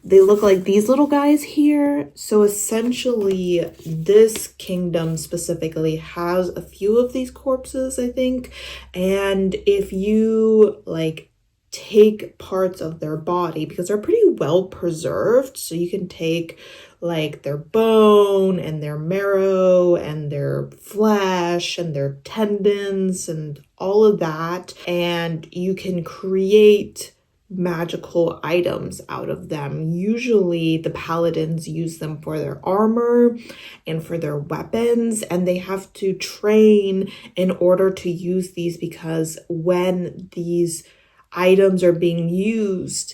Speaker 1: they look like these little guys here. So essentially this kingdom specifically has a few of these corpses, I think, and if you like take parts of their body, because they're pretty well preserved, so you can take like their bone and their marrow and their flesh and their tendons and all of that, and you can create magical items out of them. Usually the paladins use them for their armor and for their weapons, and they have to train in order to use these, because when these items are being used,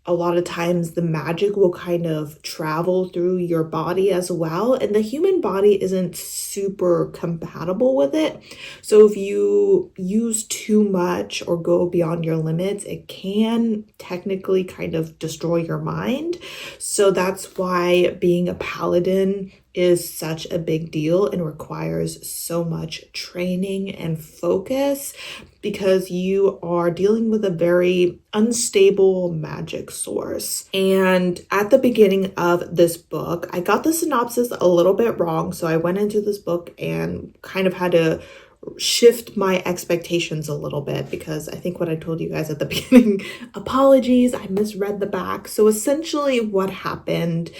Speaker 1: a lot of times the magic will kind of travel through your body as well, and the human body isn't super compatible with it. So if you use too much or go beyond your limits, it can technically kind of destroy your mind. So that's why being a paladin is such a big deal and requires so much training and focus, because you are dealing with a very unstable magic source. And at the beginning of this book, I got the synopsis a little bit wrong. So I went into this book and kind of had to shift my expectations a little bit, because I think what I told you guys at the beginning, apologies, I misread the back. So essentially what happened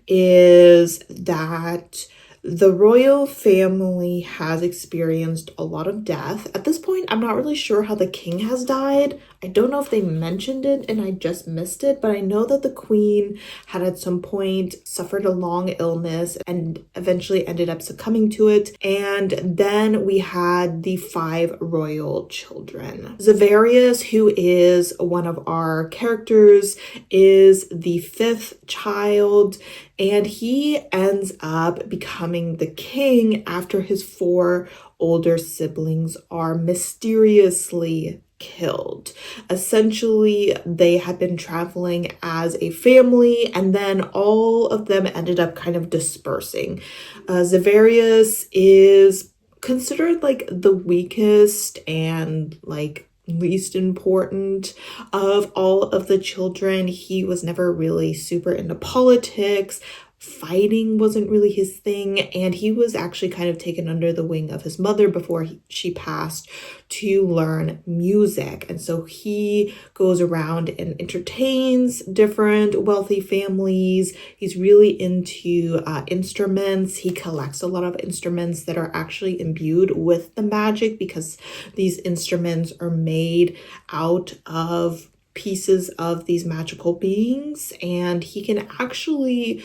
Speaker 1: is that The royal family has experienced a lot of death. At this point, I'm not really sure how the king has died. I don't know if they mentioned it and I just missed it, but I know that the queen had at some point suffered a long illness and eventually ended up succumbing to it. And then we had the 5 royal children. Xaverius, who is one of our characters, is the 5th child, and he ends up becoming the king after his 4 older siblings are mysteriously killed. Essentially, they had been traveling as a family, and then all of them ended up kind of dispersing. Xaverius is considered like the weakest and like least important of all of the children. He was never really super into politics. Fighting wasn't really his thing, and he was actually kind of taken under the wing of his mother before she passed to learn music. And so he goes around and entertains different wealthy families. He's really into instruments. He collects a lot of instruments that are actually imbued with the magic, because these instruments are made out of pieces of these magical beings, and he can actually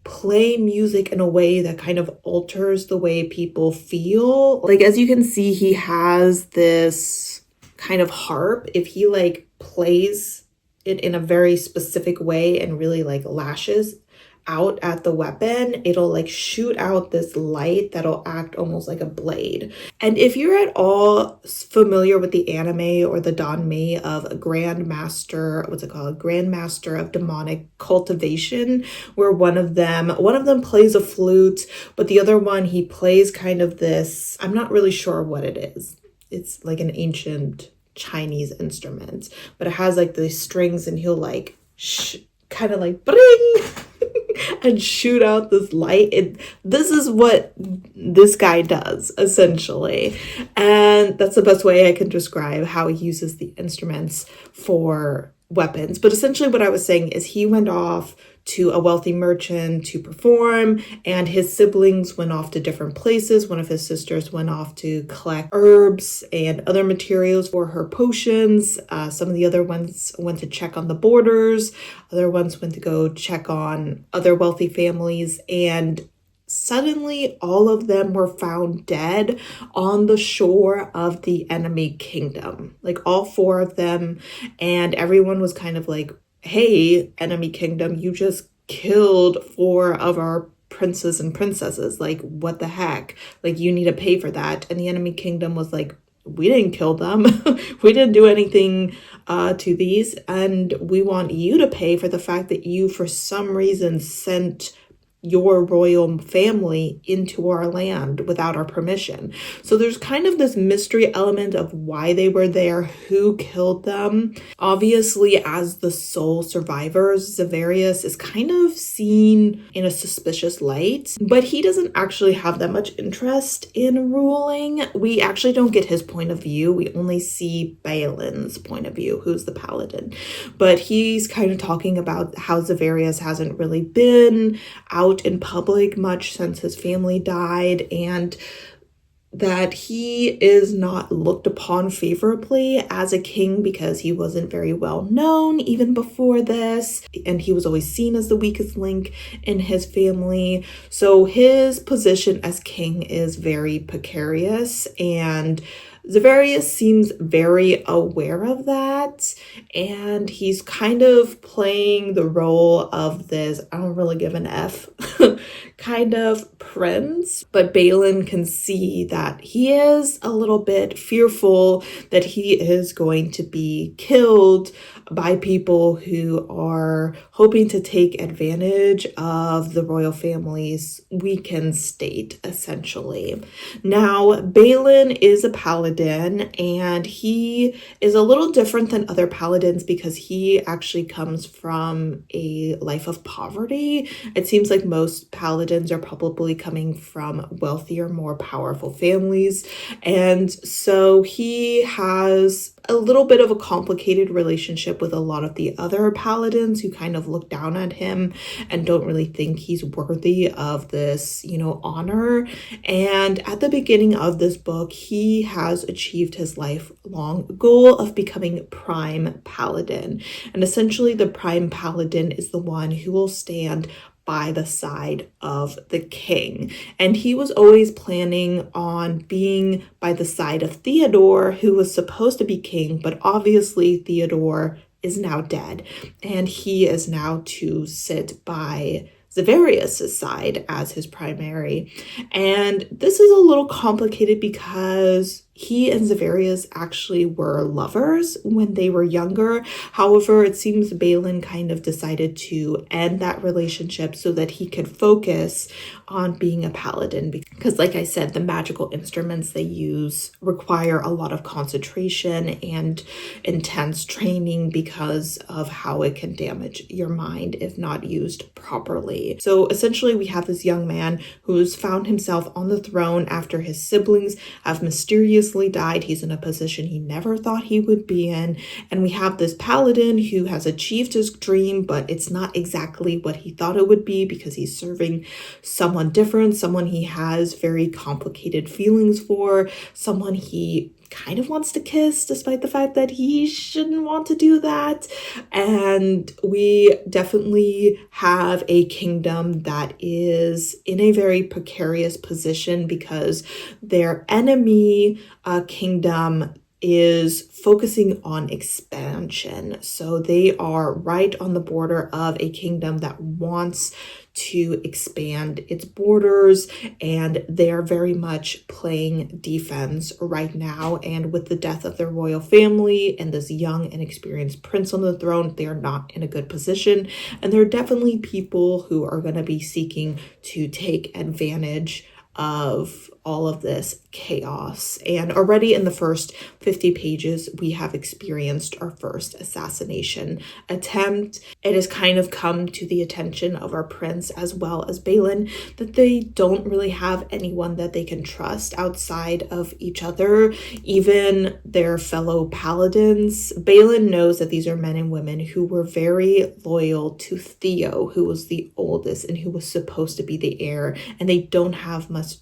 Speaker 1: play music in a way that kind of alters the way people feel. Like, as you can see, he has this kind of harp. If he like plays it in a very specific way and really like lashes out at the weapon, it'll like shoot out this light that'll act almost like a blade. And if you're at all familiar with the anime or the danme of a Grandmaster, what's it called? Grandmaster of Demonic Cultivation, where one of them plays a flute, but the other one, he plays kind of this, I'm not really sure what it is. It's like an ancient Chinese instrument, but it has like the strings, and he'll like kind of like bring and shoot out this light. This is what this guy does, essentially. And that's the best way I can describe how he uses the instruments for weapons. But essentially what I was saying is he went off to a wealthy merchant to perform, and his siblings went off to different places. One of his sisters went off to collect herbs and other materials for her potions. Some of the other ones went to check on the borders. Other ones went to go check on other wealthy families, and suddenly all of them were found dead on the shore of the enemy kingdom. Like all 4 of them, and everyone was kind of like, hey, enemy kingdom, you just killed 4 of our princes and princesses. Like, what the heck? Like, you need to pay for that. And the enemy kingdom was like, we didn't kill them. We didn't do anything to these. And we want you to pay for the fact that you, for some reason, sent your royal family into our land without our permission. So there's kind of this mystery element of why they were there, who killed them. Obviously, as the sole survivors, Xaverius is kind of seen in a suspicious light, but he doesn't actually have that much interest in ruling. We actually don't get his point of view. We only see Balin's point of view, who's the paladin. But he's kind of talking about how Xaverius hasn't really been out in public much since his family died, and that he is not looked upon favorably as a king because he wasn't very well known even before this, and he was always seen as the weakest link in his family. So his position as king is very precarious, and Xaverius seems very aware of that, and he's kind of playing the role of this, I don't really give an F, kind of prince. But Balin can see that he is a little bit fearful that he is going to be killed by people who are hoping to take advantage of the royal family's weakened state, essentially. Now, Balin is a paladin, paladin, and he is a little different than other paladins because he actually comes from a life of poverty. It seems like most paladins are probably coming from wealthier, more powerful families, and so he has a little bit of a complicated relationship with a lot of the other paladins who kind of look down at him and don't really think he's worthy of this, honor. And at the beginning of this book, he has achieved his lifelong goal of becoming Prime Paladin. And essentially, the Prime Paladin is the one who will stand by the side of the king. And he was always planning on being by the side of Theodore, who was supposed to be king, but obviously Theodore is now dead, and he is now to sit by Zavarius' side as his primary. And this is a little complicated because he and Zavarius actually were lovers when they were younger. However, it seems Balin kind of decided to end that relationship so that he could focus on being a paladin, because like I said, the magical instruments they use require a lot of concentration and intense training because of how it can damage your mind if not used properly. So essentially, we have this young man who's found himself on the throne after his siblings have mysteriously died. He's in a position he never thought he would be in. And we have this paladin who has achieved his dream, but it's not exactly what he thought it would be because he's serving someone different, someone he has very complicated feelings for, someone he kind of wants to kiss despite the fact that he shouldn't want to do that. And we definitely have a kingdom that is in a very precarious position because their enemy kingdom is focusing on expansion. So they are right on the border of a kingdom that wants to expand its borders, and they're very much playing defense right now. And with the death of their royal family and this young and experienced prince on the throne, they are not in a good position. And there are definitely people who are going to be seeking to take advantage of all of this chaos. And already in the first 50 pages, we have experienced our first assassination attempt. It has kind of come to the attention of our prince as well as Balin that they don't really have anyone that they can trust outside of each other, even their fellow paladins. Balin knows that these are men and women who were very loyal to Theo, who was the oldest and who was supposed to be the heir, and they don't have much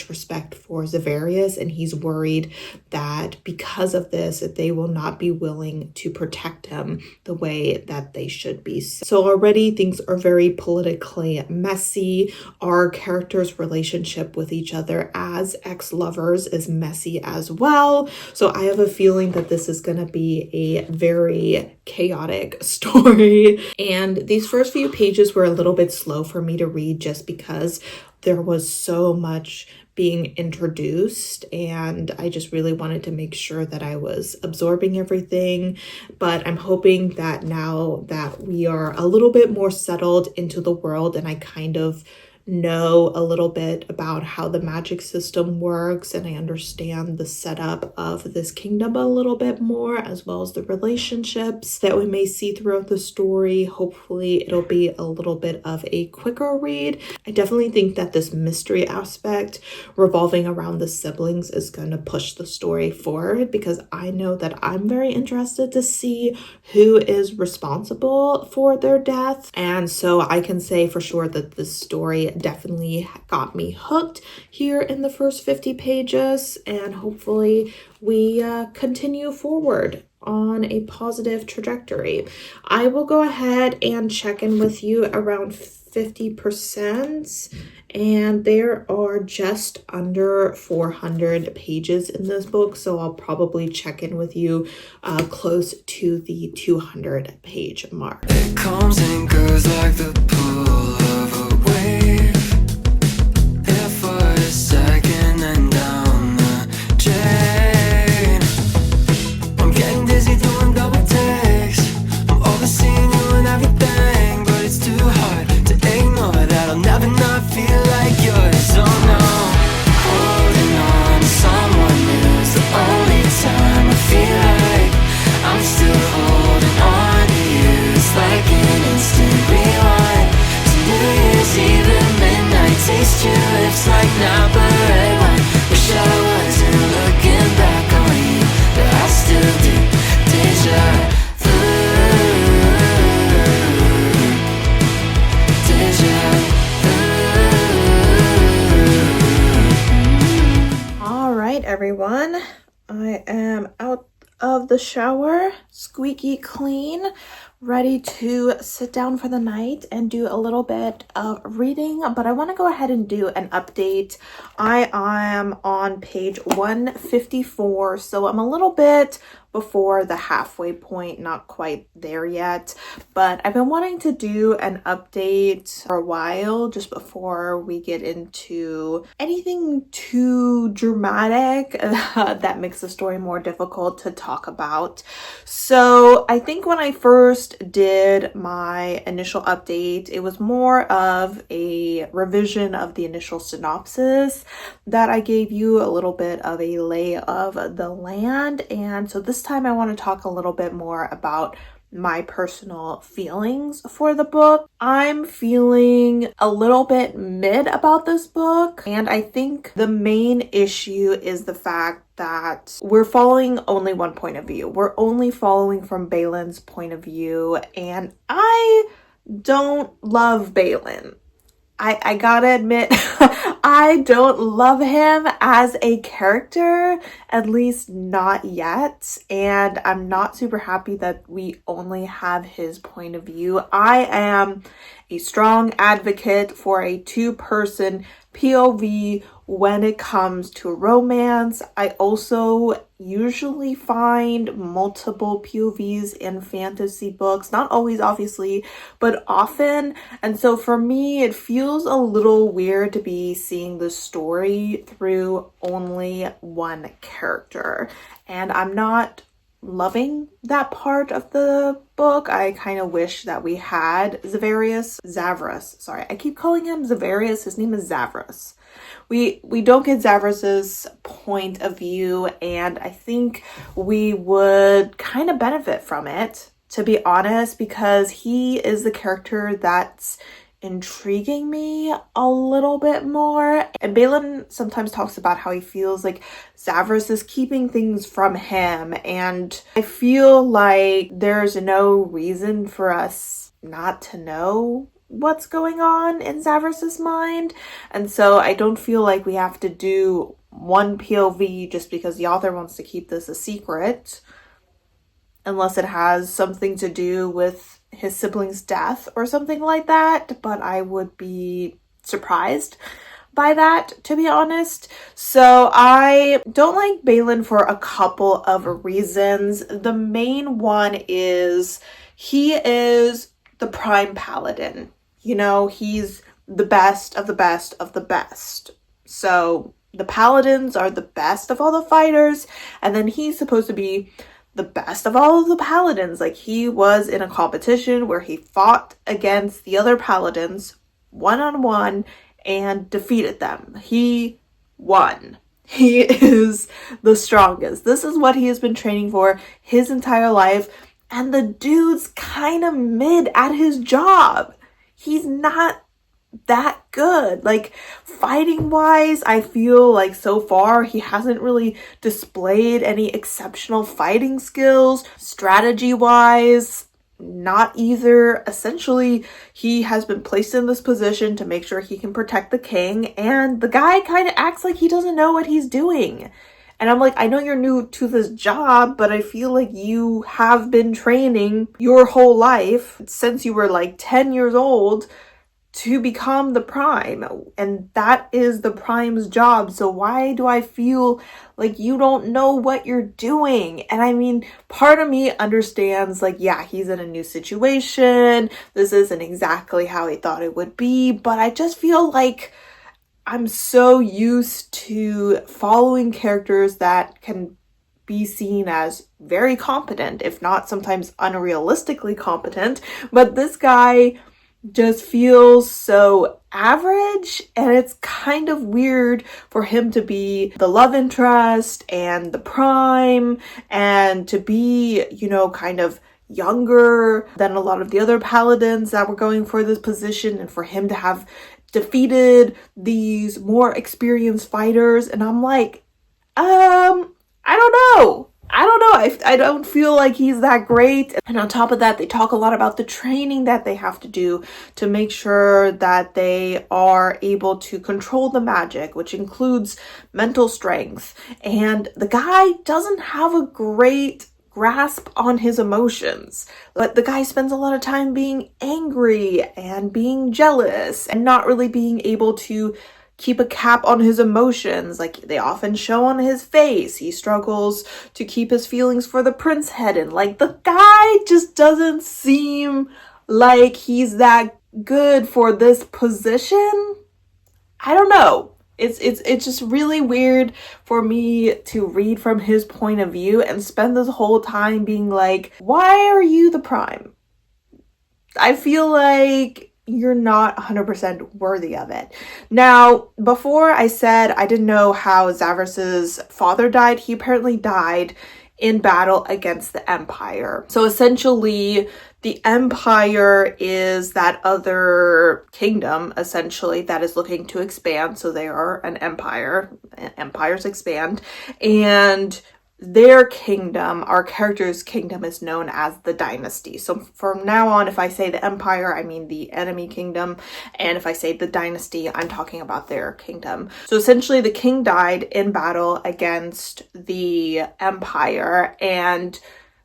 Speaker 1: respect for Zavarius, and he's worried that because of this that they will not be willing to protect him the way that they should be. So already things are very politically messy. Our characters' relationship with each other as ex-lovers is messy as well. So I have a feeling that this is going to be a very chaotic story. And these first few pages were a little bit slow for me to read just because there was so much being introduced, and I just really wanted to make sure that I was absorbing everything. But I'm hoping that now that we are a little bit more settled into the world and I kind of know a little bit about how the magic system works and I understand the setup of this kingdom a little bit more, as well as the relationships that we may see throughout the story. Hopefully it'll be a little bit of a quicker read. I definitely think that this mystery aspect revolving around the siblings is going to push the story forward, because I know that I'm very interested to see who is responsible for their death. And so I can say for sure that this story definitely got me hooked here in the first 50 pages, and hopefully we continue forward on a positive trajectory. I will go ahead and check in with you around 50%, and there are just under 400 pages in this book, so I'll probably check in with you close to the 200 page mark.
Speaker 2: It comes and goes like the pull of a wave, here for a second and down the drain. I'm getting dizzy doing double takes, I'm overseeing you and everything, but it's too hard to ignore that I'll never not feel like yours. Oh no, holding on to someone is the only
Speaker 1: I am out of the shower, squeaky clean, ready to sit down for the night and do a little bit of reading, but I want to go ahead and do an update. I am on page 154, so I'm a little bit before the halfway point, not quite there yet, but I've been wanting to do an update for a while just before we get into anything too dramatic that makes the story more difficult to talk about. So I think when I first did my initial update, it was more of a revision of the initial synopsis that I gave you, a little bit of a lay of the land, and so this time I want to talk a little bit more about my personal feelings for the book. I'm feeling a little bit mid about this book, and I think the main issue is the fact that we're following only one point of view. We're only following from Balin's point of view, and I don't love Balin. I gotta admit, I don't love him as a character, at least not yet, and I'm not super happy that we only have his point of view. I am a strong advocate for a two-person POV when it comes to romance. I also usually find multiple POVs in fantasy books, not always obviously, but often. And so for me, it feels a little weird to be seeing the story through only one character. And I'm not loving that part of the book. I kind of wish that we had Zavras. Sorry, I keep calling him Zavarius. His name is Zavras. We don't get Zavras's point of view, and I think we would kind of benefit from it, to be honest, because he is the character that's intriguing me a little bit more. And Balin sometimes talks about how he feels like Zavras is keeping things from him, and I feel like there's no reason for us not to know what's going on in Zavras's mind, and so I don't feel like we have to do one POV just because the author wants to keep this a secret, unless it has something to do with his sibling's death or something like that, but I would be surprised by that, to be honest. So I don't like Balin for a couple of reasons. The main one is he is the prime paladin. You know, he's the best of the best of the best. So the paladins are the best of all the fighters, and then he's supposed to be the best of all of the paladins. Like, he was in a competition where he fought against the other paladins one-on-one and defeated them. He won. He is the strongest. This is what he has been training for his entire life, and the dude's kind of mid at his job. He's not that good. Like, fighting wise, I feel like so far he hasn't really displayed any exceptional fighting skills. Strategy wise, not either. Essentially, he has been placed in this position to make sure he can protect the king, and the guy kind of acts like he doesn't know what he's doing. And I'm like, I know you're new to this job, but I feel like you have been training your whole life since you were like 10 years old to become the prime, and that is the prime's job. So why do I feel like you don't know what you're doing? And I mean, part of me understands, like, yeah, he's in a new situation. This isn't exactly how he thought it would be, but I just feel like I'm so used to following characters that can be seen as very competent, if not sometimes unrealistically competent, but this guy just feels so average, and it's kind of weird for him to be the love interest and the prime, and to be, you know, kind of younger than a lot of the other paladins that were going for this position, and for him to have defeated these more experienced fighters. And I'm like, I don't know. I don't feel like he's that great. And on top of that, they talk a lot about the training that they have to do to make sure that they are able to control the magic, which includes mental strength. And the guy doesn't have a great grasp on his emotions, but the guy spends a lot of time being angry and being jealous and not really being able to keep a cap on his emotions. Like, they often show on his face. He struggles to keep his feelings for the prince hidden. Like, the guy just doesn't seem like he's that good for this position. I don't know. It's just really weird for me to read from his point of view and spend this whole time being like, why are you the prime? I feel like you're not 100% worthy of it. Now, before I said I didn't know how Zavros's father died, he apparently died in battle against the Empire. So essentially, the Empire is that other kingdom, essentially, that is looking to expand. So they are an empire. Empires expand. And their kingdom, our character's kingdom, is known as the dynasty. So from now on, if I say the empire, I mean the enemy kingdom. And if I say the dynasty, I'm talking about their kingdom. So essentially, the king died in battle against the empire, and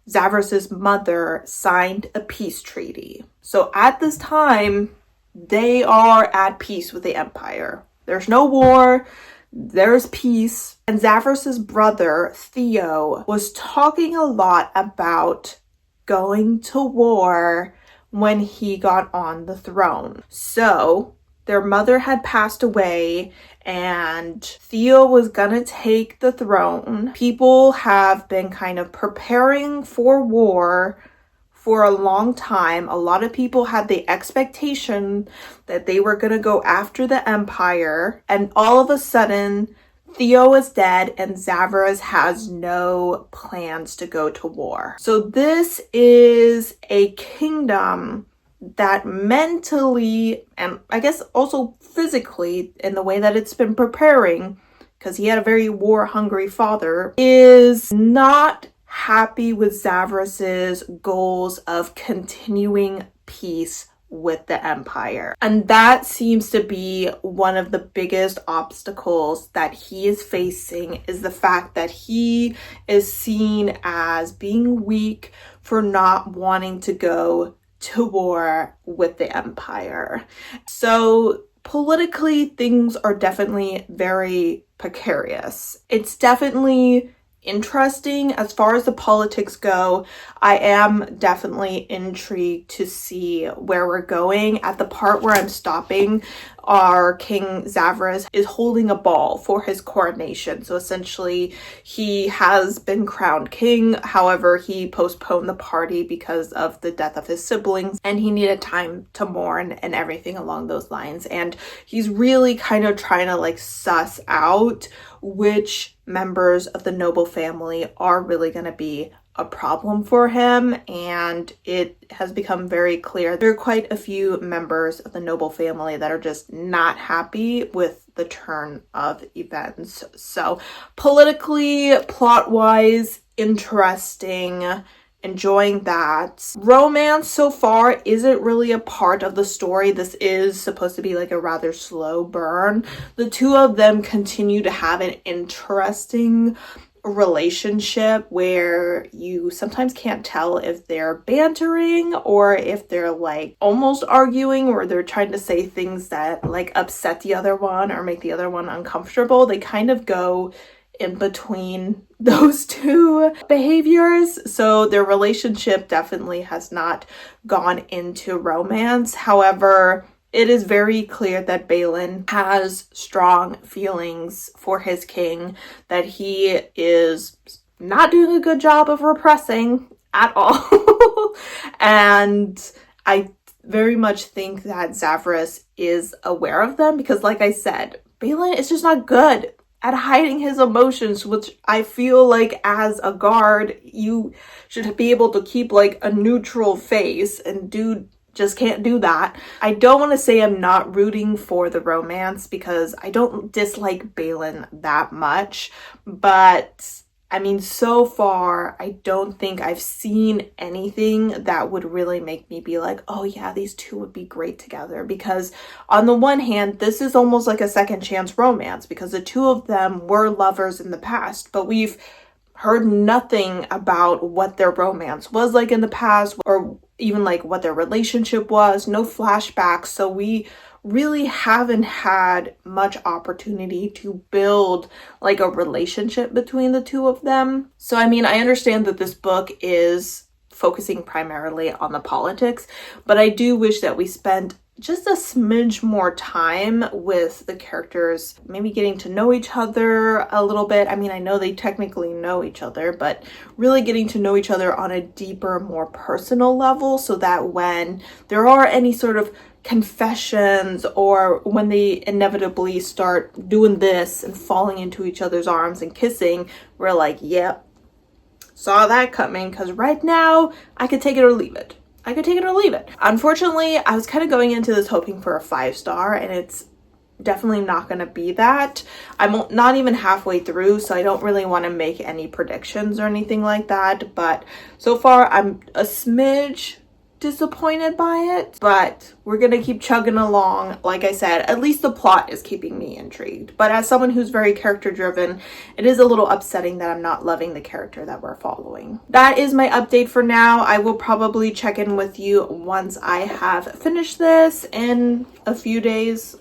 Speaker 1: Zavros's mother signed a peace treaty. So at this time, they are at peace with the empire. There's no war. There's peace. And Zavros's brother, Theo, was talking a lot about going to war when he got on the throne. So their mother had passed away and Theo was gonna take the throne. People have been kind of preparing for war for a long time. A lot of people had the expectation that they were going to go after the empire, and all of a sudden Theo is dead and Zavros has no plans to go to war. So this is a kingdom that mentally, and I guess also physically, in the way that it's been preparing, because he had a very war-hungry father, is not happy with Zavros's goals of continuing peace with the empire. And that seems to be one of the biggest obstacles that he is facing, is the fact that he is seen as being weak for not wanting to go to war with the empire. So politically, things are definitely very precarious. It's definitely interesting as far as the politics go. I am definitely intrigued to see where we're going. At the part where I'm stopping, our King Zavros is holding a ball for his coronation. So essentially, he has been crowned king. However, he postponed the party because of the death of his siblings, and he needed time to mourn and everything along those lines. And he's really kind of trying to like suss out which members of the noble family are really going to be a problem for him, and it has become very clear there are quite a few members of the noble family that are just not happy with the turn of events. So politically, plot-wise, interesting, enjoying that. Romance so far isn't really a part of the story. This is supposed to be like a rather slow burn. The two of them continue to have an interesting relationship where you sometimes can't tell if they're bantering or if they're like almost arguing, or they're trying to say things that like upset the other one or make the other one uncomfortable. They kind of go in between those two behaviors. So their relationship definitely has not gone into romance. However, it is very clear that Balin has strong feelings for his king that he is not doing a good job of repressing at all. And I very much think that Zavros is aware of them, because like I said, Balin is just not good at hiding his emotions, which I feel like as a guard, you should be able to keep like a neutral face, and dude just can't do that. I don't want to say I'm not rooting for the romance, because I don't dislike Balin that much, but I mean, so far, I don't think I've seen anything that would really make me be like, oh yeah, these two would be great together. Because on the one hand, this is almost like a second chance romance because the two of them were lovers in the past, but we've heard nothing about what their romance was like in the past or even like what their relationship was, no flashbacks. So we really haven't had much opportunity to build like a relationship between the two of them. So I mean, I understand that this book is focusing primarily on the politics, but I do wish that we spent just a smidge more time with the characters, maybe getting to know each other a little bit. I mean, I know they technically know each other, but really getting to know each other on a deeper, more personal level so that when there are any sort of confessions or when they inevitably start doing this and falling into each other's arms and kissing, we're like, yep, saw that coming, because right now I could take it or leave it. I could take it or leave it. Unfortunately, I was kind of going into this hoping for a 5-star, and it's definitely not going to be that. I'm not even halfway through, so I don't really want to make any predictions or anything like that. But so far, I'm a smidge disappointed by it, but we're gonna keep chugging along. Like I said, at least the plot is keeping me intrigued, but as someone who's very character driven, it is a little upsetting that I'm not loving the character that we're following. That is my update for now. I will probably check in with you once I have finished this in a few days.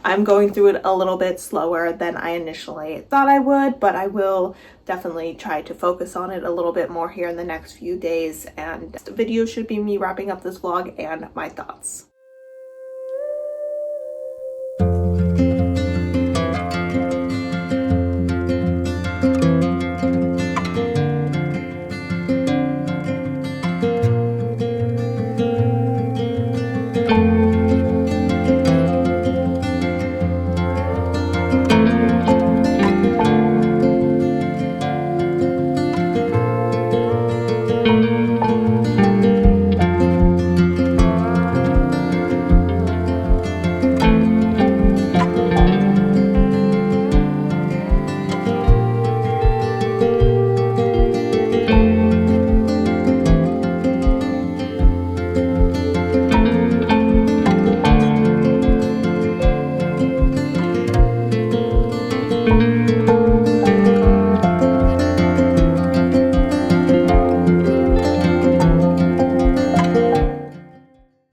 Speaker 1: I'm going through it a little bit slower than I initially thought I would, but I will definitely try to focus on it a little bit more here in the next few days, and the video should be me wrapping up this vlog and my thoughts.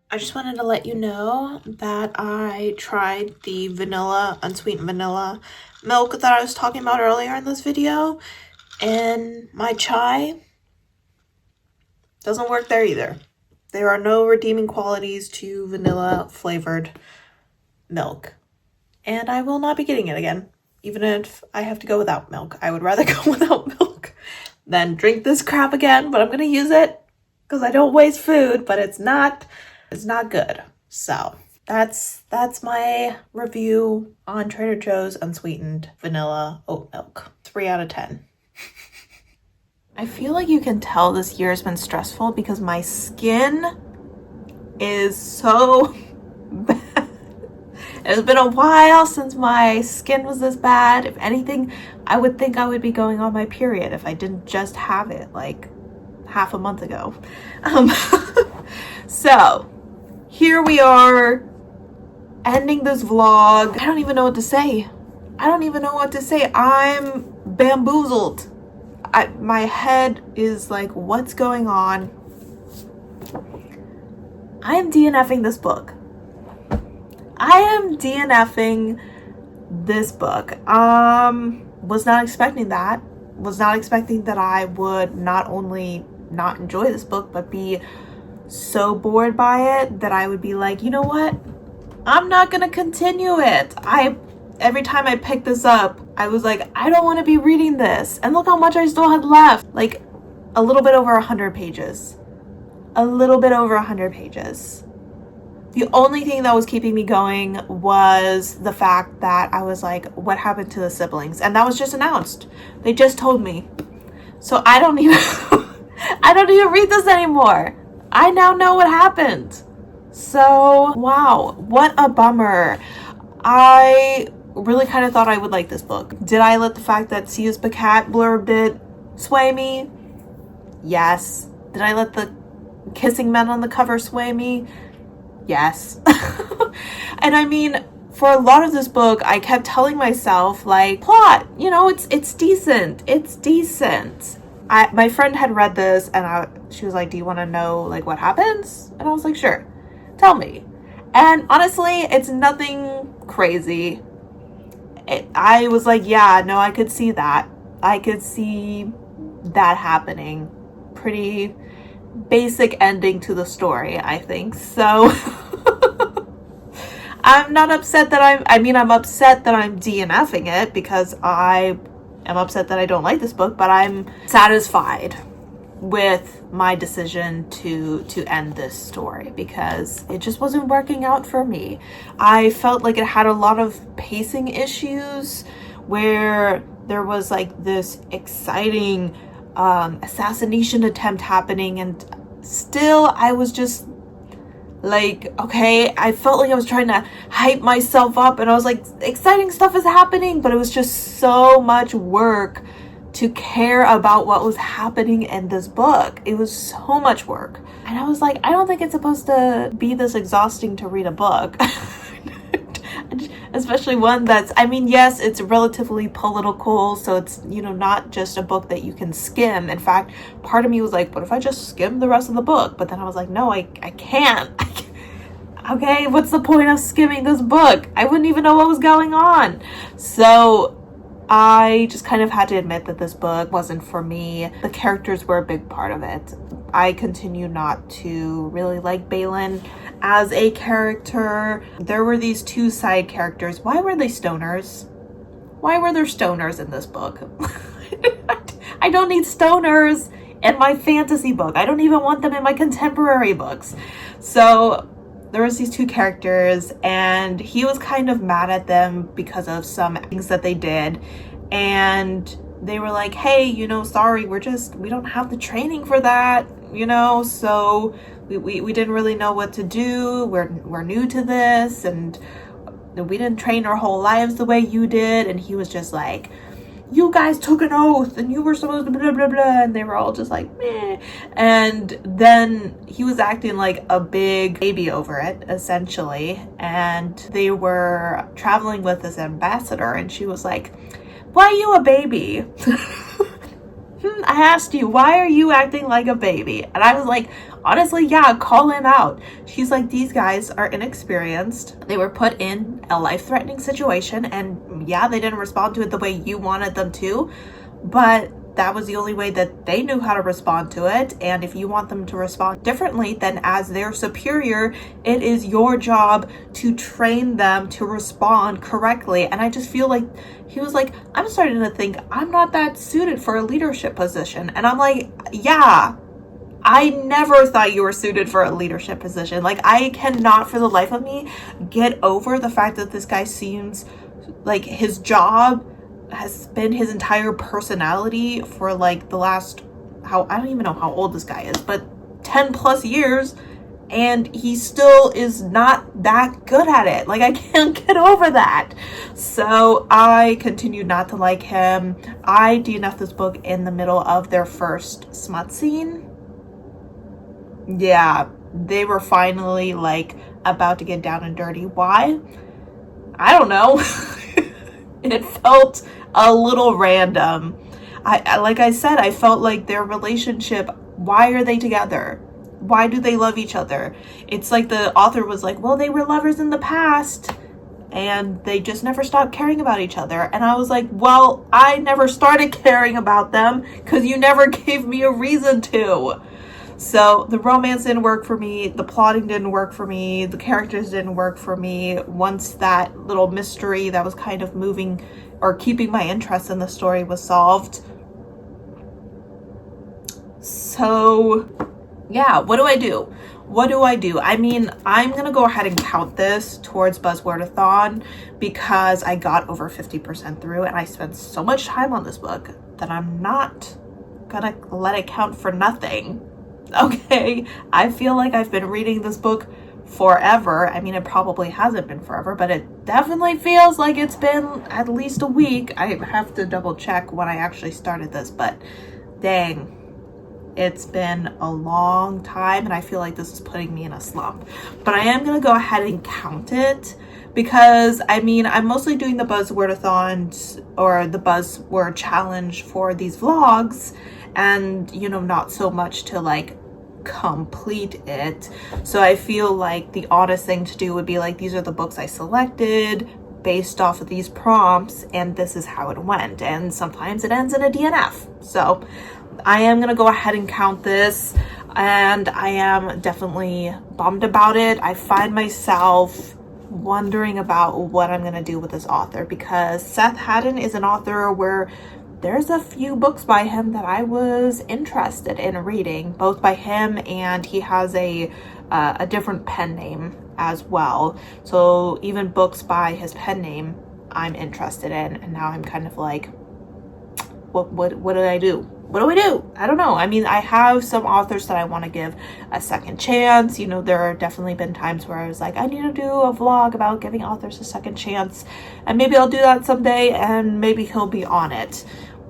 Speaker 1: I just wanted to let you know that I tried the vanilla, unsweetened vanilla milk that I was talking about earlier in this video, and my chai doesn't work there either. There are no redeeming qualities to vanilla flavored milk, and I will not be getting it again. Even if I have to go without milk, I would rather go without milk than drink this crap again, but I'm gonna use it because I don't waste food, but it's not good. So that's my review on Trader Joe's unsweetened vanilla oat milk. 3 out of 10. I feel like you can tell this year has been stressful because my skin is so bad. It's been a while since my skin was this bad. If anything, I would think I would be going on my period if I didn't just have it like half a month ago. So here we are ending this vlog. I don't even know what to say. I'm bamboozled. My head is like, what's going on? I am DNFing this book. Was not expecting that. Was not expecting that I would not only not enjoy this book, but be so bored by it that I would be like, you know what? I'm not gonna continue it. Every time I picked this up, I was like, I don't want to be reading this. And look how much I still had left. Like a little bit over 100 pages. The only thing that was keeping me going was the fact that I was like, what happened to the siblings? And that was just announced. They just told me. So I don't even read this anymore. I now know what happened. So, wow, what a bummer. I really kind of thought I would like this book. Did I let the fact that Sia's Pacat blurbed it sway me? Yes. Did I let the kissing men on the cover sway me? Yes. And I mean, for a lot of this book, I kept telling myself, like, plot, you know, it's decent. It's decent. My friend had read this and she was like, do you want to know like what happens? And I was like, sure, tell me. And honestly, it's nothing crazy. I was like, yeah, no, I could see that. I could see that happening. Pretty basic ending to the story, I think. So I'm not upset that I'm upset that I'm DNFing it because I am upset that I don't like this book, but I'm satisfied with my decision to end this story because it just wasn't working out for me. I felt like it had a lot of pacing issues where there was like this exciting assassination attempt happening, and still I was just like, okay, I felt like I was trying to hype myself up and I was like, exciting stuff is happening, but it was just so much work to care about what was happening in this book. It was so much work. And I was like, I don't think it's supposed to be this exhausting to read a book. Especially one that's, I mean, yes, it's relatively political, so it's, you know, not just a book that you can skim. In fact, part of me was like, what if I just skim the rest of the book? But then I was like, no, I can't. Okay, what's the point of skimming this book? I wouldn't even know what was going on. So I just kind of had to admit that this book wasn't for me. The characters were a big part of it. I continue not to really like Balin as a character. There were these two side characters. Why were they stoners? Why were there stoners in this book? I don't need stoners in my fantasy book. I don't even want them in my contemporary books. So there was these two characters and he was kind of mad at them because of some things that they did. And they were like, hey, you know, sorry, we don't have the training for that, you know, so we didn't really know what to do. We're new to this and we didn't train our whole lives the way you did. And he was just like, you guys took an oath and you were supposed to blah, blah, blah. And they were all just like, meh. And then he was acting like a big baby over it, essentially. And they were traveling with this ambassador and she was like, why are you a baby? I asked you, why are you acting like a baby? And I was like, honestly, yeah, call him out. She's like, these guys are inexperienced. They were put in a life-threatening situation and yeah, they didn't respond to it the way you wanted them to, but that was the only way that they knew how to respond to it. And if you want them to respond differently, then as their superior, it is your job to train them to respond correctly. And I just feel like he was like, I'm starting to think I'm not that suited for a leadership position. And I'm like, yeah, I never thought you were suited for a leadership position. Like, I cannot for the life of me get over the fact that this guy seems like his job has been his entire personality for like the last, I don't even know how old this guy is, but 10 plus years, and he still is not that good at it. Like, I can't get over that. So I continued not to like him. I DNF'd this book in the middle of their first smut scene. Yeah, they were finally like about to get down and dirty. Why? I don't know. It felt a little random. Like I said, I felt like their relationship, why are they together? Why do they love each other? It's like the author was like, well, they were lovers in the past and they just never stopped caring about each other. And I was like, well, I never started caring about them because you never gave me a reason to. So the romance didn't work for me. The plotting didn't work for me. The characters didn't work for me. Once that little mystery that was kind of moving or keeping my interest in the story was solved. So yeah, what do I do? What do I do? I mean, I'm going to go ahead and count this towards Buzzword-a-thon because I got over 50% through and I spent so much time on this book that I'm not going to let it count for nothing. Okay, I feel like I've been reading this book forever. I mean, it probably hasn't been forever, but it definitely feels like it's been at least a week. I have to double check when I actually started this, but dang, it's been a long time, and I feel like this is putting me in a slump. But I am going to go ahead and count it, because I mean, I'm mostly doing the Buzzword-a-thons or the Buzzword challenge for these vlogs, and you know, not so much to like complete it. So I feel like the honest thing to do would be like, these are the books I selected based off of these prompts, and this is how it went. And sometimes it ends in a DNF. So I am gonna go ahead and count this, and I am definitely bummed about it. I find myself wondering about what I'm gonna do with this author, because Seth Haddon is an author where there's a few books by him that I was interested in reading, both by him, and he has a different pen name as well. So even books by his pen name I'm interested in, and now I'm kind of like, what do I do? What do I do? I don't know. I mean, I have some authors that I want to give a second chance. You know, there are definitely been times where I was like, I need to do a vlog about giving authors a second chance, and maybe I'll do that someday, and maybe he'll be on it.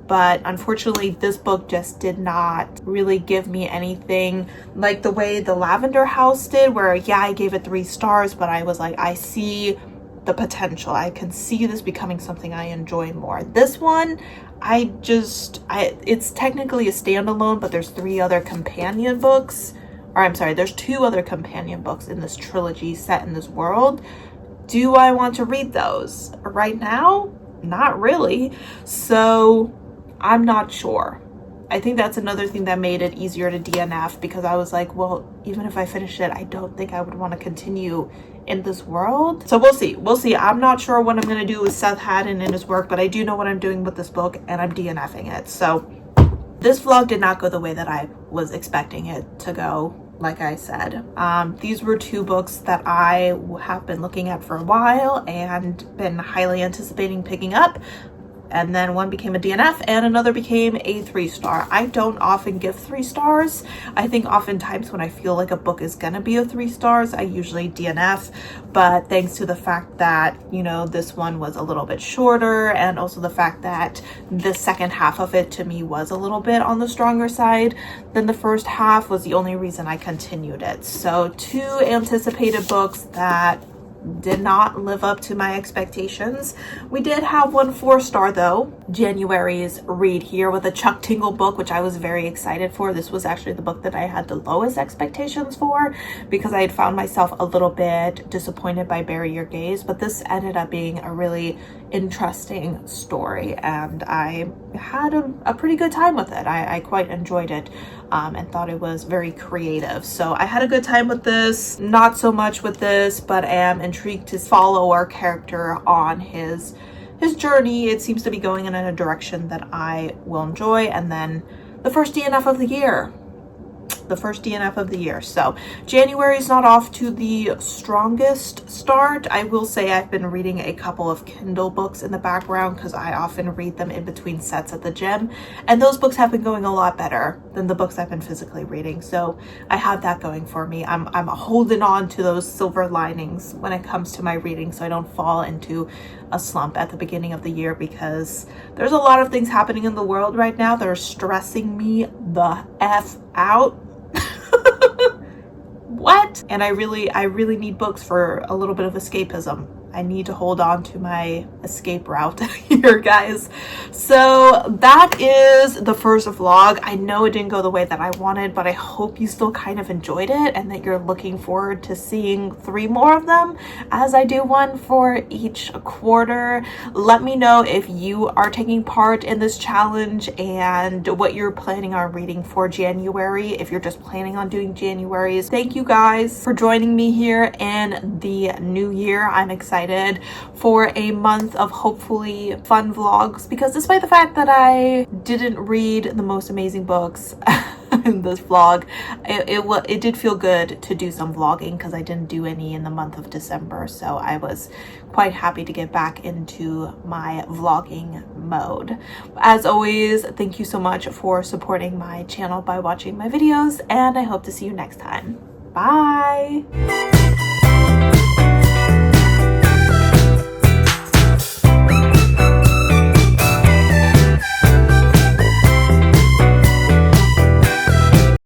Speaker 1: But unfortunately, this book just did not really give me anything like the way the Lavender House did, where yeah, I gave it 3 stars, but I was like, I see the potential. I can see this becoming something I enjoy more. This one, it's technically a standalone, but there's 3 other companion books, or I'm sorry, there's 2 other companion books in this trilogy set in this world. Do I want to read those right now? Not really. So I'm not sure. I think that's another thing that made it easier to DNF, because I was like, well, even if I finish it, I don't think I would want to continue in this world. So we'll see. I'm not sure what I'm going to do with Seth Haddon and his work, but I do know what I'm doing with this book, and I'm DNFing it. So this vlog did not go the way that I was expecting it to go. Like I said, these were 2 books that I have been looking at for a while and been highly anticipating picking up. And then one became a DNF and another became a 3-star. I don't often give 3 stars. I think oftentimes when I feel like a book is gonna be a 3 stars, I usually DNF. But thanks to the fact that, you know, this one was a little bit shorter, and also the fact that the second half of it to me was a little bit on the stronger side than the first half, was the only reason I continued it. So 2 anticipated books that did not live up to my expectations. We did have one 4-star though, January's read here with a Chuck Tingle book, which I was very excited for. This was actually the book that I had the lowest expectations for, because I had found myself a little bit disappointed by Bury Your Gaze, but this ended up being a really interesting story, and I had a pretty good time with it. I quite enjoyed it, and thought it was very creative. So I had a good time with this. Not so much with this, but I am intrigued to follow our character on his journey. It seems to be going in a direction that I will enjoy. And then the first DNF of the year. So January is not off to the strongest start. I will say I've been reading a couple of Kindle books in the background, because I often read them in between sets at the gym, and those books have been going a lot better than the books I've been physically reading. So I have that going for me. I'm holding on to those silver linings when it comes to my reading, so I don't fall into a slump at the beginning of the year, because there's a lot of things happening in the world right now that are stressing me the F out. What? And I really need books for a little bit of escapism. I need to hold on to my escape route here, guys. So that is the first vlog. I know it didn't go the way that I wanted, but I hope you still kind of enjoyed it, and that you're looking forward to seeing 3 more of them as I do one for each quarter. Let me know if you are taking part in this challenge and what you're planning on reading for January, if you're just planning on doing January's. Thank you guys for joining me here in the new year. I'm excited for a month of hopefully fun vlogs, because despite the fact that I didn't read the most amazing books in this vlog, it did feel good to do some vlogging, because I didn't do any in the month of December. So I was quite happy to get back into my vlogging mode. As always, thank you so much for supporting my channel by watching my videos, and I hope to see you next time. Bye!